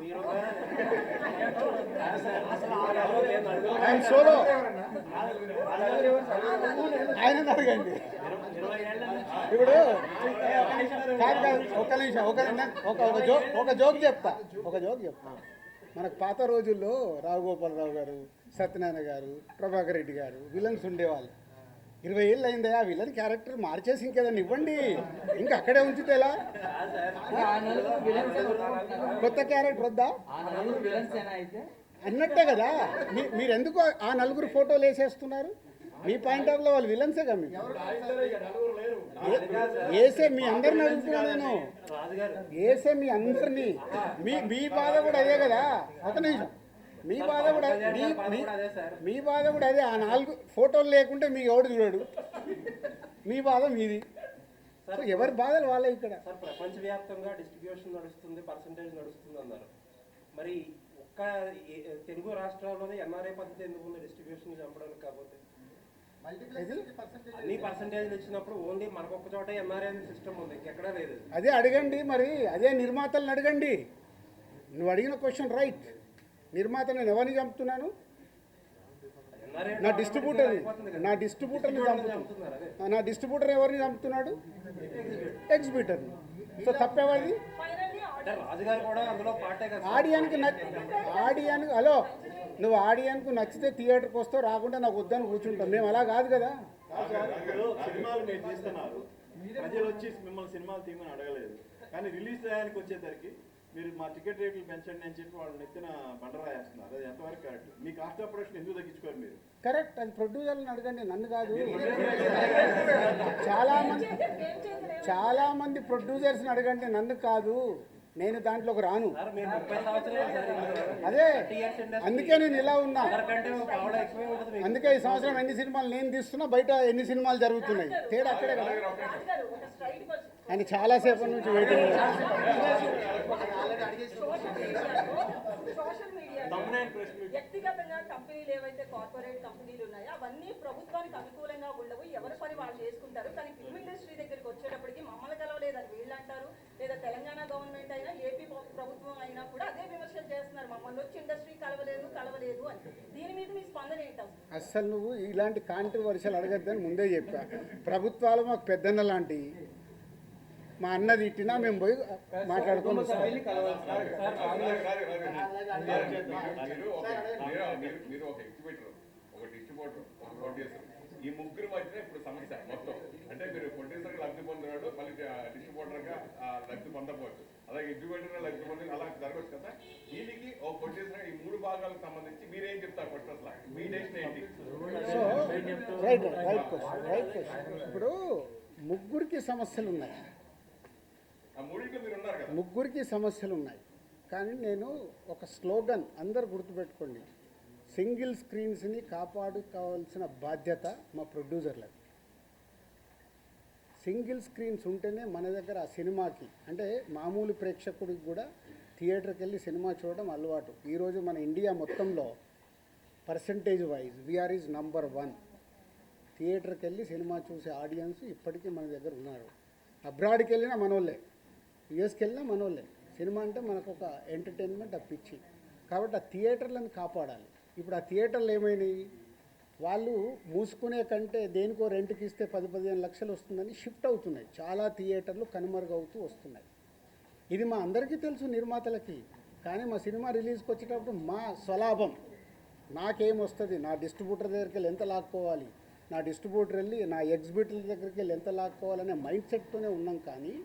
ఆయన సోలో. ఆయన అడగండి. ఇప్పుడు కాదు కాదు, ఒక నిమిషం, ఒక జోక్ చెప్తా. మనకు పాత రోజుల్లో రావుగోపాలరావు గారు, సత్యనారాయణ గారు, ప్రభాకర్ రెడ్డి గారు విలన్స్ ఉండేవాళ్ళు. 20 ఏళ్ళు అయిందా ఆ విలన్ క్యారెక్టర్ మార్చేసి ఇంకేదన్నా ఇవ్వండి, ఇంకా అక్కడే ఉంచితే ఎలా? కొత్త క్యారెక్టర్ వద్దా అన్నట్టే కదా. మీరు ఎందుకు ఆ నలుగురు ఫోటోలు వేసేస్తున్నారు? మీ పాయింట్ ఆఫ్ లో వాళ్ళు విలన్సే కదా. మీకు వేసే మీ అందరిని అడుగుతున్నాను నేను, వేసే మీ అందరినీ. మీ బాధ కూడా అదే కదా. ఒక నిమిషం, మీ బాధ కూడా మీ బాధ కూడా అదే. ఆ 4 ఫోటోలు లేకుంటే మీకు ఎవడు చూడడు, మీ బాధ మీది. సో ఎవరి బాధలు వాళ్ళే ఇక్కడ. సార్ ప్రపంచవ్యాప్తంగా డిస్ట్రిబ్యూషన్ నడుస్తుంది, పర్సంటేజ్ నడుస్తుంది అన్నారు. మరి ఒక్క తెలుగు రాష్ట్రాల్లోనే ఎన్ఆర్ఐ పద్ధతి ఎందుకు ఉంది డిస్ట్రిబ్యూషన్ చంపడానికి? కాకపోతే అన్ని పర్సంటేజ్లు ఇచ్చినప్పుడు ఓన్లీ మనకొక్క చోట ఎన్ఆర్ఐ సిస్టమ్ ఉంది, ఇంకెక్కడా లేదు. అదే అడగండి మరి, అదే నిర్మాతలను అడగండి. నువ్వు అడిగిన క్వశ్చన్ రైట్. నిర్మాత నేను ఎవరిని చంపుతున్నాను? నా డిస్ట్రిబ్యూటర్ని చంపుతున్నాను. నా డిస్ట్రిబ్యూటర్ ఎవరిని చంపుతున్నాడు? ఎగ్జిబిటర్ని. సో తప్పేవాడిది రాజుగారు కూడా అందులో పార్టే కదా. ఆడియన్కి హలో, నువ్వు ఆడియన్కు నచ్చితే థియేటర్కి వస్తావు, రాకుండా నాకు వద్దని కూర్చుంటాం. మేము అలా కాదు కదా. సినిమాలు మీరు తీస్తున్నారు, ప్రజలు వచ్చి మిమ్మల్ని సినిమాలు తీయమని అడగలేదు, కానీ రిలీజ్ టయానికి వచ్చేసరికి మీరు మా టికెట్ రేట్లు పెంచండి అని చెప్పి వాళ్ళు నెత్తిన బండరా వేస్తున్నారు. అది ఎంతవరకు correct? Me cost of production ఎందుకు తగ్గించుకోరు మీరు? కరెక్ట్, అది ప్రొడ్యూసర్లను అడగండి, నన్ను కాదు. చాలా మంది ప్రొడ్యూసర్స్ని అడగండి, నన్ను కాదు. నేను దాంట్లోకి రాను. అదే అందుకే నేను ఇలా ఉన్నా. అందుకే ఈ సంవత్సరం ఎన్ని సినిమాలు నేను తీస్తున్నా, బయట ఎన్ని సినిమాలు జరుగుతున్నాయి, తేడా అక్కడే కదా. ఆయన చాలాసేపటి నుంచి వెయిటింగ్. సోషల్ మీడియాలో వ్యక్తిగతంగా కంపెనీలు ఏవైతే కార్పొరేట్ కంపెనీలు ఉన్నాయో అవన్నీ ప్రభుత్వానికి అనుకూలంగా ఉండవు, ఎవరి పని వాళ్ళు చేసుకుంటారు. కానీ ఫిల్మ్ ఇండస్ట్రీ దగ్గరికి వచ్చేటప్పటికి మమ్మల్ని కలవలేదని వీళ్ళు అంటారు, లేదా తెలంగాణ గవర్నమెంట్ అయినా ఏపీ ప్రభుత్వం అయినా కూడా అదే విమర్శలు చేస్తున్నారు, మమ్మల్ని వచ్చి ఇండస్ట్రీ కలవలేదు అని. దీని మీద మీ స్పందన ఏంటి? అస్సలు నువ్వు ఇలాంటి కాంట్రవర్షియల్ అడగద్దని ముందే చెప్పా. ప్రభుత్వాలు మాకు పెద్దన్న లాంటివి. మా అన్న తిట్టినా మేము పోయి మాట్లాడుకొని వస్తాం. మీరు ఒక ఎగ్జిబిటర్, ఒక డిస్ట్రిబ్యూటర్, ఒక ప్రొడ్యూసర్, ఈ ముగ్గురు మధ్యన ఇప్పుడు సమస్య మొత్తం. అంటే మీరు ప్రొడ్యూసర్గా లబ్ధి పొందుతాడు, మళ్ళీ డిస్ట్రిబ్యూటర్గా లబ్ధి పొందకపోవచ్చు, అలాగే ఎగ్జిబిటర్గా లబ్ధి పొంది అలా జరగవచ్చు కదా. దీనికి ఒక ప్రొడ్యూసర్ ఈ 3 భాగాలకు సంబంధించి మీరేం చెప్తారు? పర్టికులర్గా మీ డెసిషన్ ఏంటి? So right question. ఇప్పుడు ముగ్గురికి సమస్యలు ఉన్నాయి, ముగ్గురికి సమస్యలు ఉన్నాయి. కానీ నేను ఒక స్లోగన్ అందరు గుర్తుపెట్టుకోండి, సింగిల్ స్క్రీన్స్ని కాపాడుకోవాల్సిన బాధ్యత మా ప్రొడ్యూసర్లది. సింగిల్ స్క్రీన్స్ ఉంటేనే మన దగ్గర ఆ సినిమాకి, అంటే మామూలు ప్రేక్షకుడికి కూడా థియేటర్కి వెళ్ళి సినిమా చూడడం అలవాటు. ఈరోజు మన ఇండియా మొత్తంలో percentage wise we are is number 1. థియేటర్కి వెళ్ళి సినిమా చూసే ఆడియన్స్ ఇప్పటికీ మన దగ్గర ఉన్నారు. అబ్రాడ్కి వెళ్ళినా మనోళ్ళే, యుఎస్కి వెళ్ళినా మనోళ్ళే. సినిమా అంటే మనకు ఒక ఎంటర్టైన్మెంట్, ఆ పిచ్చి. కాబట్టి ఆ థియేటర్లను కాపాడాలి. ఇప్పుడు ఆ థియేటర్లు ఏమైనాయి, వాళ్ళు మూసుకునే కంటే దేనికో రెంట్కి ఇస్తే 10-15 లక్షలు వస్తుందని షిఫ్ట్ అవుతున్నాయి. చాలా థియేటర్లు కనుమరుగవుతూ వస్తున్నాయి. ఇది మా అందరికీ తెలుసు నిర్మాతలకి. కానీ మా సినిమా రిలీజ్కి వచ్చేటప్పుడు మా స్వలాభం నాకేమొస్తుంది, నా డిస్ట్రిబ్యూటర్ దగ్గరికి వెళ్ళి ఎంత లాక్కోవాలి, నా డిస్ట్రిబ్యూటర్ వెళ్ళి నా ఎగ్జిబిటర్ దగ్గరికి వెళ్ళి ఎంత లాక్కోవాలనే మైండ్ సెట్తోనే ఉన్నాం. కానీ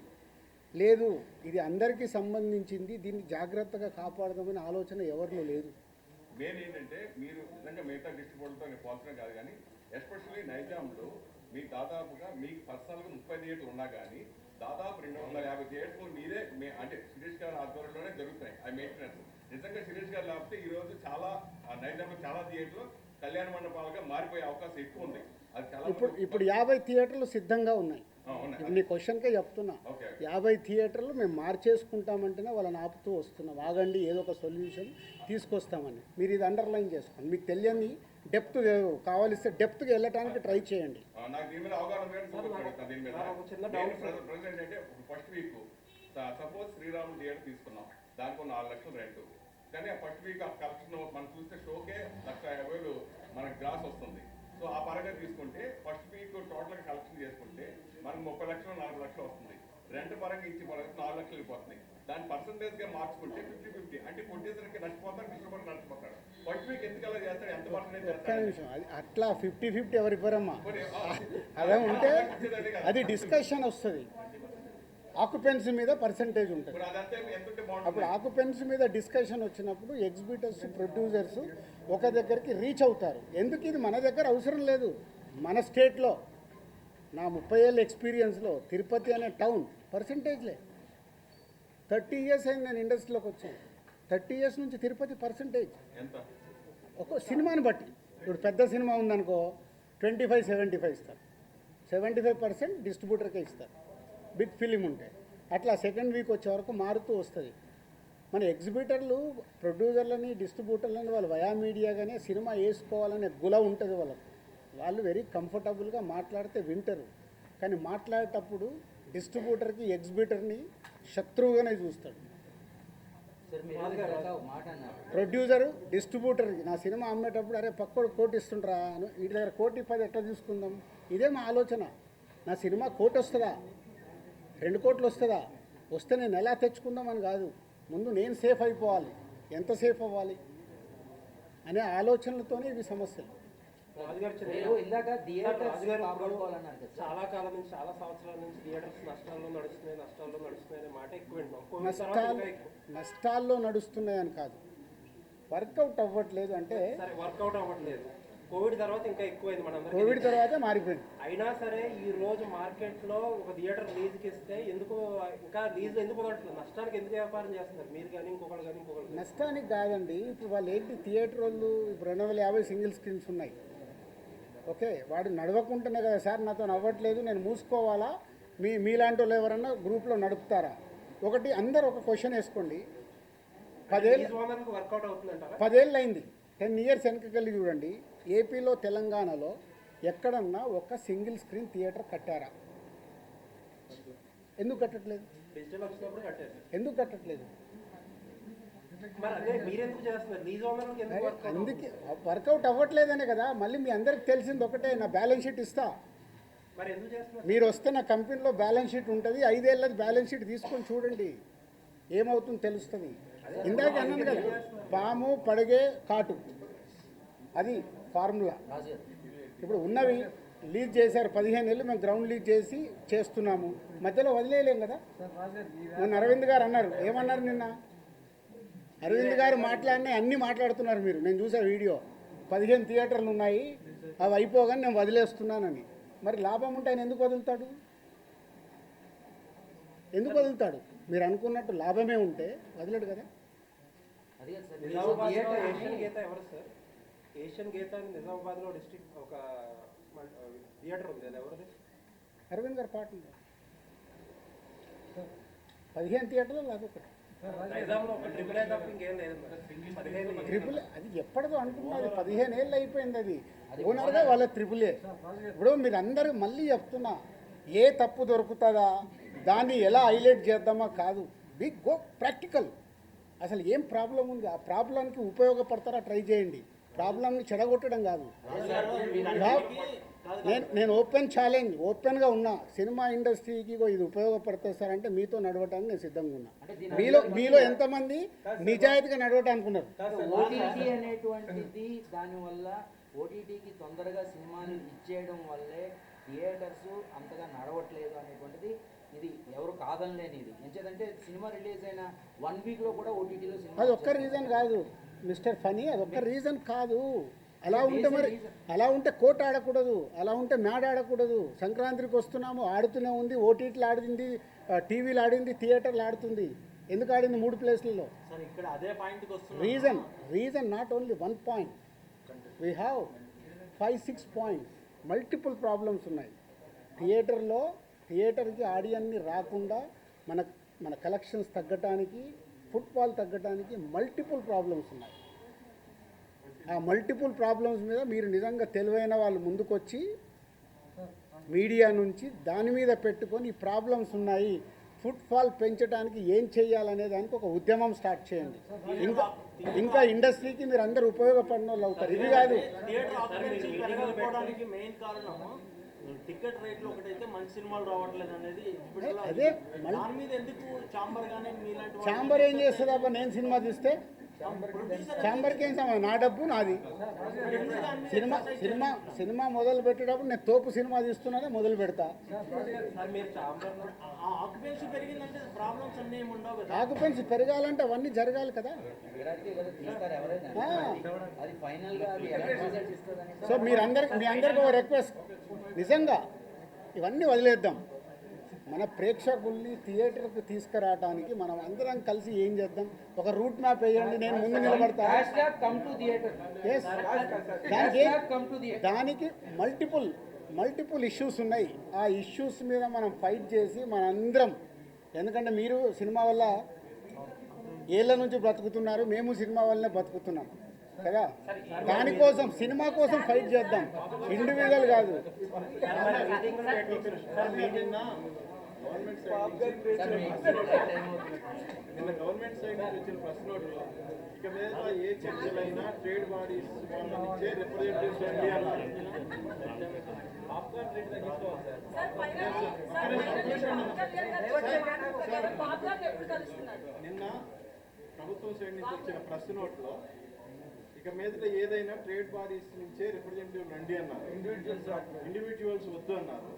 లేదు, ఇది అందరికీ సంబంధించింది, దీన్ని జాగ్రత్తగా కాపాడదామనే ఆలోచన ఎవరిలో లేదు. మెయిన్ ఏంటంటే మీరు నిజంగా మిగతా డిస్ట్రిబ్యూటర్తో నేను పోల్చడం కాదు, కానీ ఎస్పెషల్లీ నైజాంలో మీకు దాదాపుగా మీకు పర్సనల్గా 30 థియేటర్లు ఉన్నా కానీ దాదాపు 250 థియేటర్లు మీరే అంటే శిరీష్ గారి ఆధ్వర్యంలోనే జరుగుతున్నాయి ఆ మెయింటెనెన్స్. నిజంగా శిరీష్ గారు లేకపోతే ఈరోజు చాలా నైజాంలో చాలా థియేటర్లు కళ్యాణ మండపాలుగా మారిపోయే అవకాశం ఎక్కువ ఉంది. అది చాలా ఇప్పుడు 50 థియేటర్లు సిద్ధంగా ఉన్నాయి. ఇప్పుడు నీ క్వశ్చన్కే చెప్తున్నా, 50 థియేటర్లు మేము మార్చేసుకుంటామంటేనే వాళ్ళని ఆపుతూ వస్తున్నాం. ఆగండి, ఏదో ఒక సొల్యూషన్ తీసుకొస్తామని. మీరు ఇది అండర్లైన్ చేసుకోండి. మీకు తెలియని డెప్త్ కావాలిస్తే డెప్త్గా వెళ్ళటానికి ట్రై చేయండి. నాకు దీని మీద అవగాహన దీని మీద ప్రెసిడెంట్ అంటే first week suppose Sriramulu theatre తీసుకున్నాం, దానికి 4 లక్షలు రెంట్. కానీ ఆ ఫస్ట్ వీక్ ఆ కలెక్షన్ మనం చూస్తే షోకే 1,50,000 మనకు గ్రాస్ వస్తుంది. సో ఆ పరంగా తీసుకుంటే ఫస్ట్ వీక్ టోటల్గా కలెక్షన్ చేసుకుంటే మనకు 30 లక్షలు 40 లక్షలు వస్తుంది. రెంట్ పరంగా ఇచ్చి మనకు 4 లక్షలు వెళ్ళిపోతుంది. దాని పర్సంటేజ్గా మార్చుకుంటే 50-50 అంటే కొట్టేసరికి నష్టపోతాడు, డిస్ట్రిబ్యూటర్ నష్టపోతాడు. ఫస్ట్ వీక్ ఎందుకు అలా చేస్తాడు, ఎంత పర్సెంటేజ్ చేస్తాడు? అట్లా 50-50 ఎవరివ్వరమ్మా. అదే ఉంటే అది డిస్కషన్ వస్తుంది. ఆక్యుపెన్సీ మీద పర్సంటేజ్ ఉంటుంది. అప్పుడు ఆక్యుపెన్సీ మీద డిస్కషన్ వచ్చినప్పుడు ఎగ్జిబిటర్స్, ప్రొడ్యూసర్స్ ఒక దగ్గరికి రీచ్ అవుతారు. ఎందుకు ఇది మన దగ్గర అవసరం లేదు. మన స్టేట్లో నా 30 ఏళ్ళ ఎక్స్పీరియన్స్లో తిరుపతి అనే టౌన్ పర్సంటేజ్లే. 30 ఇయర్స్ అయింది నేను ఇండస్ట్రీలోకి వచ్చాను. 30 ఇయర్స్ నుంచి తిరుపతి పర్సంటేజ్ ఒక సినిమాని బట్టి. ఇప్పుడు పెద్ద సినిమా ఉందనుకో 25-75 ఇస్తారు, 75% డిస్ట్రిబ్యూటర్కే ఇస్తారు. బిగ్ ఫిలిం ఉంటే అట్లా సెకండ్ వీక్ వచ్చే వరకు మారుతూ వస్తుంది. మన ఎగ్జిబిటర్లు, ప్రొడ్యూసర్లని, డిస్ట్రిబ్యూటర్లని వాళ్ళు వయా మీడియాగానే సినిమా వేసుకోవాలనే గుల ఉంటుంది వాళ్ళకు. వాళ్ళు వెరీ కంఫర్టబుల్గా మాట్లాడితే వింటారు. కానీ మాట్లాడేటప్పుడు డిస్ట్రిబ్యూటర్కి, ఎగ్జిబిటర్ని శత్రువుగానే చూస్తాడు. ప్రొడ్యూసరు డిస్ట్రిబ్యూటర్కి నా సినిమా అమ్మేటప్పుడు అరే పక్కడు కోటి ఇస్తుండ్రా, వీటి దగ్గర 1,10,000 ఎట్లా తీసుకుందాం, ఇదే మా ఆలోచన. నా సినిమా 1 కోటి వస్తుందా, 2 కోట్లు వస్తుందా, వస్తే నేను ఎలా తెచ్చుకుందామని కాదు, ముందు నేను సేఫ్ అయిపోవాలి, ఎంత సేఫ్ అవ్వాలి అనే ఆలోచనలతోనే ఇవి సమస్యలు. చాలా కాలం నుంచి, చాలా సంవత్సరాల నుంచి థియేటర్స్ నష్టాల్లో నడుస్తున్నాయి అనే మాట ఎక్కువ వింటున్నాం. నష్టాల్లో నడుస్తున్నాయని కాదు, వర్కౌట్ అవ్వట్లేదు. అంటే సరే వర్కౌట్ అవ్వట్లేదు, కోవిడ్ తర్వాత ఇంకా ఎక్కువైంది. మనం కోవిడ్ తర్వాత మారిపోయింది. అయినా సరే ఈ రోజు మార్కెట్లో ఒక థియేటర్ లీజ్కి ఇస్తే ఎందుకు ఇంకా లీజ్ ఎందుకు వదలట్లేదు? నష్టానికి ఎందుకు వ్యాపారం చేస్తున్నారు మీరు కానీ ఇంకొకరు కానీ ఇంకొకరు? నష్టానికి కాదండి. ఇప్పుడు వాళ్ళు ఏంటి, థియేటర్ వాళ్ళు ఇప్పుడు 250 సింగిల్ స్క్రీన్స్ ఉన్నాయి. ఓకే, వాడు నడవకుంటున్నా కదా సార్ నాతో అవ్వట్లేదు, నేను మూసుకోవాలా, మీలాంటి వాళ్ళు ఎవరన్నా గ్రూప్లో నడుపుతారా? ఒకటి అందరు ఒక క్వశ్చన్ వేసుకోండి. 10 ఏళ్ళు అయింది, 10 ఇయర్స్ వెనకకెళ్ళి చూడండి. ఏపీలో, తెలంగాణలో ఎక్కడన్నా ఒక సింగిల్ స్క్రీన్ థియేటర్ కట్టారా? ఎందుకు కట్టట్లేదు? ఎందుకు కట్టట్లేదు? అందుకే వర్కౌట్ అవ్వట్లేదనే కదా. మళ్ళీ మీ అందరికి తెలిసింది ఒకటే, నా బ్యాలెన్స్ షీట్ ఇస్తా, మీరు వస్తే నా కంపెనీలో బ్యాలెన్స్ షీట్ ఉంటుంది, 5 ఏళ్ళది బ్యాలెన్స్ షీట్ తీసుకొని చూడండి, ఏమవుతుందో తెలుస్తుంది. ఇందాక అన్నాను కదా, పాము పడగే కాటు, అది ఫార్ములా. ఇప్పుడు ఉన్నవి లీజ్ చేశారు 15 ఏళ్ళు, మేము గ్రౌండ్ లీజ్ చేసి చేస్తున్నాము, మధ్యలో వదిలేయలేం కదా. మొన్న అరవింద్ గారు అన్నారు, ఏమన్నారు నిన్న అరవింద్ గారు మాట్లాడినా అన్నీ మాట్లాడుతున్నారు మీరు, నేను చూసా వీడియో. 15 థియేటర్లు ఉన్నాయి, అవి అయిపోగానే నేను వదిలేస్తున్నానని. మరి లాభం ఉంటే ఆయన ఎందుకు వదులుతాడు? ఎందుకు వదులుతాడు? మీరు అనుకున్నట్టు లాభమే ఉంటే వదిలేడు కదా. ఏషియన్ గీత నిజామాబాద్లో డిస్ట్రిక్ట్ ఒక థియేటర్ ఉంది, అది ఎవరిది? అరవింద్ గారు పార్ట్నర్. 15 థియేటర్లు అదొకటి. ట్రిపుల్ అది ఎప్పటిదో అంటున్నది, 15 ఏళ్ళు అయిపోయింది. అది ఓనర్గా వాళ్ళ ట్రిపులే. ఇప్పుడు మీరు అందరూ మళ్ళీ చెప్తున్నా, ఏ తప్పు దొరుకుతుందా, దాన్ని ఎలా హైలైట్ చేద్దామా కాదు, వి గో ప్రాక్టికల్. అసలు ఏం ప్రాబ్లం ఉంది, ఆ ప్రాబ్లంకి ఉపయోగపడతారా ట్రై చేయండి, ప్రాబ్లంని చెడగొట్టడం కాదు. నేను ఓపెన్ ఛాలెంజ్, ఓపెన్గా ఉన్నా, సినిమా ఇండస్ట్రీకి ఇది ఉపయోగపడుతుంది సార్ అంటే మీతో నడవటానికి నేను సిద్ధంగా ఉన్నా. మీలో ఎంతమంది నిజాయితీగా నడవటానికి ఉన్నారు? ఓటీటీ అనేటువంటిది దానివల్ల ఓటీటీకి తొందరగా సినిమాలు ఇచ్చేయడం వల్లే థియేటర్స్ అంతగా నడవట్లేదు అనేటువంటిది ఇది ఎవరు కాదనలేని ఇది. ఎంచేదంటే సినిమా రిలీజ్ అయిన 1 వీక్లో కూడా ఓటీటీలో సినిమా అది ఒక్క రీజన్ కాదు మిస్టర్ ఫనీ, అది ఒక్క రీజన్ కాదు. అలా ఉంటే కోర్టు ఆడకూడదు, అలా ఉంటే మ్యాడ్ ఆడకూడదు. సంక్రాంతికి వస్తున్నాము, ఆడుతూనే ఉంది, ఓటీటీలు ఆడింది, టీవీలు ఆడింది, థియేటర్లు ఆడుతుంది. ఎందుకు ఆడింది 3 ప్లేస్లలో? సార్ ఇక్కడ అదే పాయింట్కి వస్తుంది. Reason not only 1 point, we have 5-6 points. Multiple problems ఉన్నాయి. థియేటర్కి ఆడియన్ని రాకుండా మన కలెక్షన్స్ తగ్గటానికి, ఫుట్ఫాల్ తగ్గటానికి మల్టిపుల్ ప్రాబ్లమ్స్ ఉన్నాయి. ఆ మల్టిపుల్ ప్రాబ్లమ్స్ మీద మీరు నిజంగా తెలివైన వాళ్ళు ముందుకొచ్చి మీడియా నుంచి దాని మీద పెట్టుకొని ఈ ప్రాబ్లమ్స్ ఉన్నాయి, ఫుట్ఫాల్ పెంచడానికి ఏం చేయాలనే దానికి ఒక ఉద్యమం స్టార్ట్ చేయండి. ఇంకా ఇండస్ట్రీకి మీరు అందరూ ఉపయోగపడిన వాళ్ళు అవుతారు. ఇది కాదు థియేటర్ ఆక్యుపెన్సీ పెరగకపోవడానికి మెయిన్ కారణం టికెట్ రేట్లు ఒకటైతే మంచి సినిమాలు రావట్లేదు అనేది. అదే దాని మీద ఎందుకు చాంబర్ కానీ మీలాంటి ఛాంబర్ ఏం చేస్తుంది అబ్బా? నేను సినిమా తీస్తే ఛాంబర్కి ఏం సమయం, నా డబ్బు నాది. సినిమా మొదలు పెట్టేటప్పుడు నేను తోపు సినిమా తీస్తున్నానే మొదలు పెడతా. ఆక్యుపెన్సీ పెరిగిందంటే ప్రాబ్లమ్స్ అన్నీ ఏమి ఉండవు కదా. ఆక్యుపెన్సీ పెరగాలంటే అవన్నీ జరగాలి కదా. అది ఫైనల్గా అది ఎలా రిజల్ట్ ఇస్తుందని. సో మీ అందరికీ ఒక రిక్వెస్ట్, నిజంగా ఇవన్నీ వదిలేద్దాం. మన ప్రేక్షకుల్ని థియేటర్కి తీసుకురావడానికి మనం అందరం కలిసి ఏం చేద్దాం, ఒక రూట్ మ్యాప్ వేయండి, నేను ముందు నిలబడతా. దానికి మల్టిపుల్ ఇష్యూస్ ఉన్నాయి. ఆ ఇష్యూస్ మీద మనం ఫైట్ చేసి మనందరం, ఎందుకంటే మీరు సినిమా వల్ల ఏళ్ళ నుంచి బ్రతుకుతున్నారు, మేము సినిమా వల్లనే బతుకుతున్నాం కదా. దానికోసం సినిమా కోసం ఫైట్ చేద్దాం, ఇండివిజువల్ కాదు. నిన్న గవర్నమెంట్ సైడ్ నుంచి వచ్చిన ప్రెస్ నోట్లో ఇక మీద ఏ చర్చలైనా ట్రేడ్ బాడీస్ ఇచ్చే రిప్రజెంటేటివ్స్ అండి అన్నారు. పాప్కార్న్ రేట్ తగ్గించుకోవాలి సార్. నిన్న ప్రభుత్వం సైడ్ నుంచి వచ్చిన ప్రెస్ నోట్లో ఇక మీద ఏదైనా ట్రేడ్ బాడీస్ నుంచే రిప్రజెంటేటివ్ రండి అన్నారు, ఇండివిజువల్స్ వద్దు అన్నారు.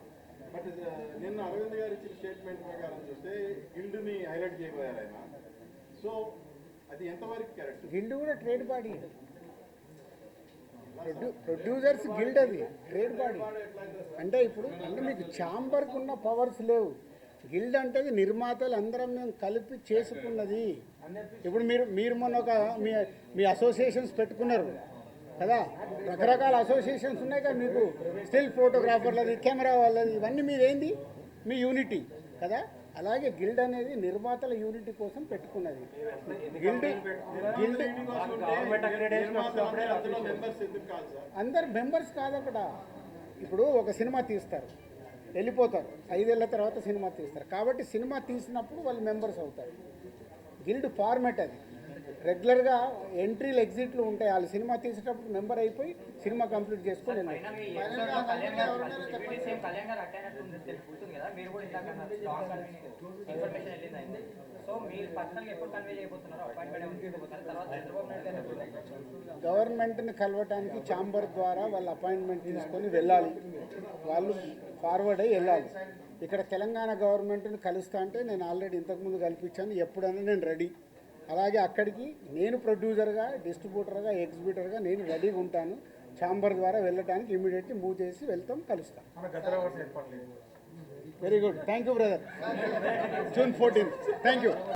బట్ నిన్న అరవింద్ గారు ఇచ్చిన స్టేట్మెంట్ ప్రకారం చూస్తే గిల్డ్ని హైలైట్ చేయబోయారు ఆయన. సో అది ఎంతవరకు కరెక్ట్? గిల్డ్ కూడా ట్రేడ్ బాడీ, ప్రొడ్యూసర్స్ గిల్డ్, అది ట్రేడ్ బాడీ. అంటే ఇప్పుడు మీకు ఛాంబర్కి ఉన్న పవర్స్ లేవు. గిల్డ్ అంటే నిర్మాతలు అందరం మేము కలిపి చేసుకున్నది. ఇప్పుడు మీరు మొన్న ఒక మీ అసోసియేషన్స్ పెట్టుకున్నారు కదా, రకరకాల అసోసియేషన్స్ ఉన్నాయి కదా మీకు, స్టిల్ ఫోటోగ్రాఫర్లది, కెమెరా వాళ్ళది, ఇవన్నీ మీదేంది మీ యూనిటీ కదా. అలాగే గిల్డ్ అనేది నిర్మాతల యూనిటీ కోసం పెట్టుకున్నది. అందరు మెంబర్స్ కాదు అక్కడ. ఇప్పుడు ఒక సినిమా తీస్తారు, వెళ్ళిపోతారు, 5 ఏళ్ళ తర్వాత సినిమా తీస్తారు, కాబట్టి సినిమా తీసినప్పుడు వాళ్ళు మెంబర్స్ అవుతారు. గిల్డ్ ఫార్మాట్ అది. రెగ్యులర్గా ఎంట్రీలు ఎగ్జిట్లు ఉంటాయి. వాళ్ళు సినిమా తీసేటప్పుడు మెంబర్ అయిపోయి సినిమా కంప్లీట్ చేసుకొని గవర్నమెంట్ని కలవటానికి ఛాంబర్ ద్వారా వాళ్ళు అపాయింట్మెంట్ తీసుకొని వెళ్ళాలి, వాళ్ళు ఫార్వర్డ్ అయ్యి వెళ్ళాలి. ఇక్కడ తెలంగాణ గవర్నమెంట్ని కలుస్తా అంటే నేను ఆల్రెడీ ఇంతకుముందు కల్పించాను, ఎప్పుడైనా నేను రెడీ. అలాగే అక్కడికి నేను ప్రొడ్యూసర్గా, డిస్ట్రిబ్యూటర్గా, ఎగ్జిబ్యూటర్గా నేను రెడీగా ఉంటాను. ఛాంబర్ ద్వారా వెళ్ళడానికి ఇమీడియట్లీ మూవ్ చేసి వెళ్తాం, కలుస్తాం. Very good, thank you brother. June 14th, thank you.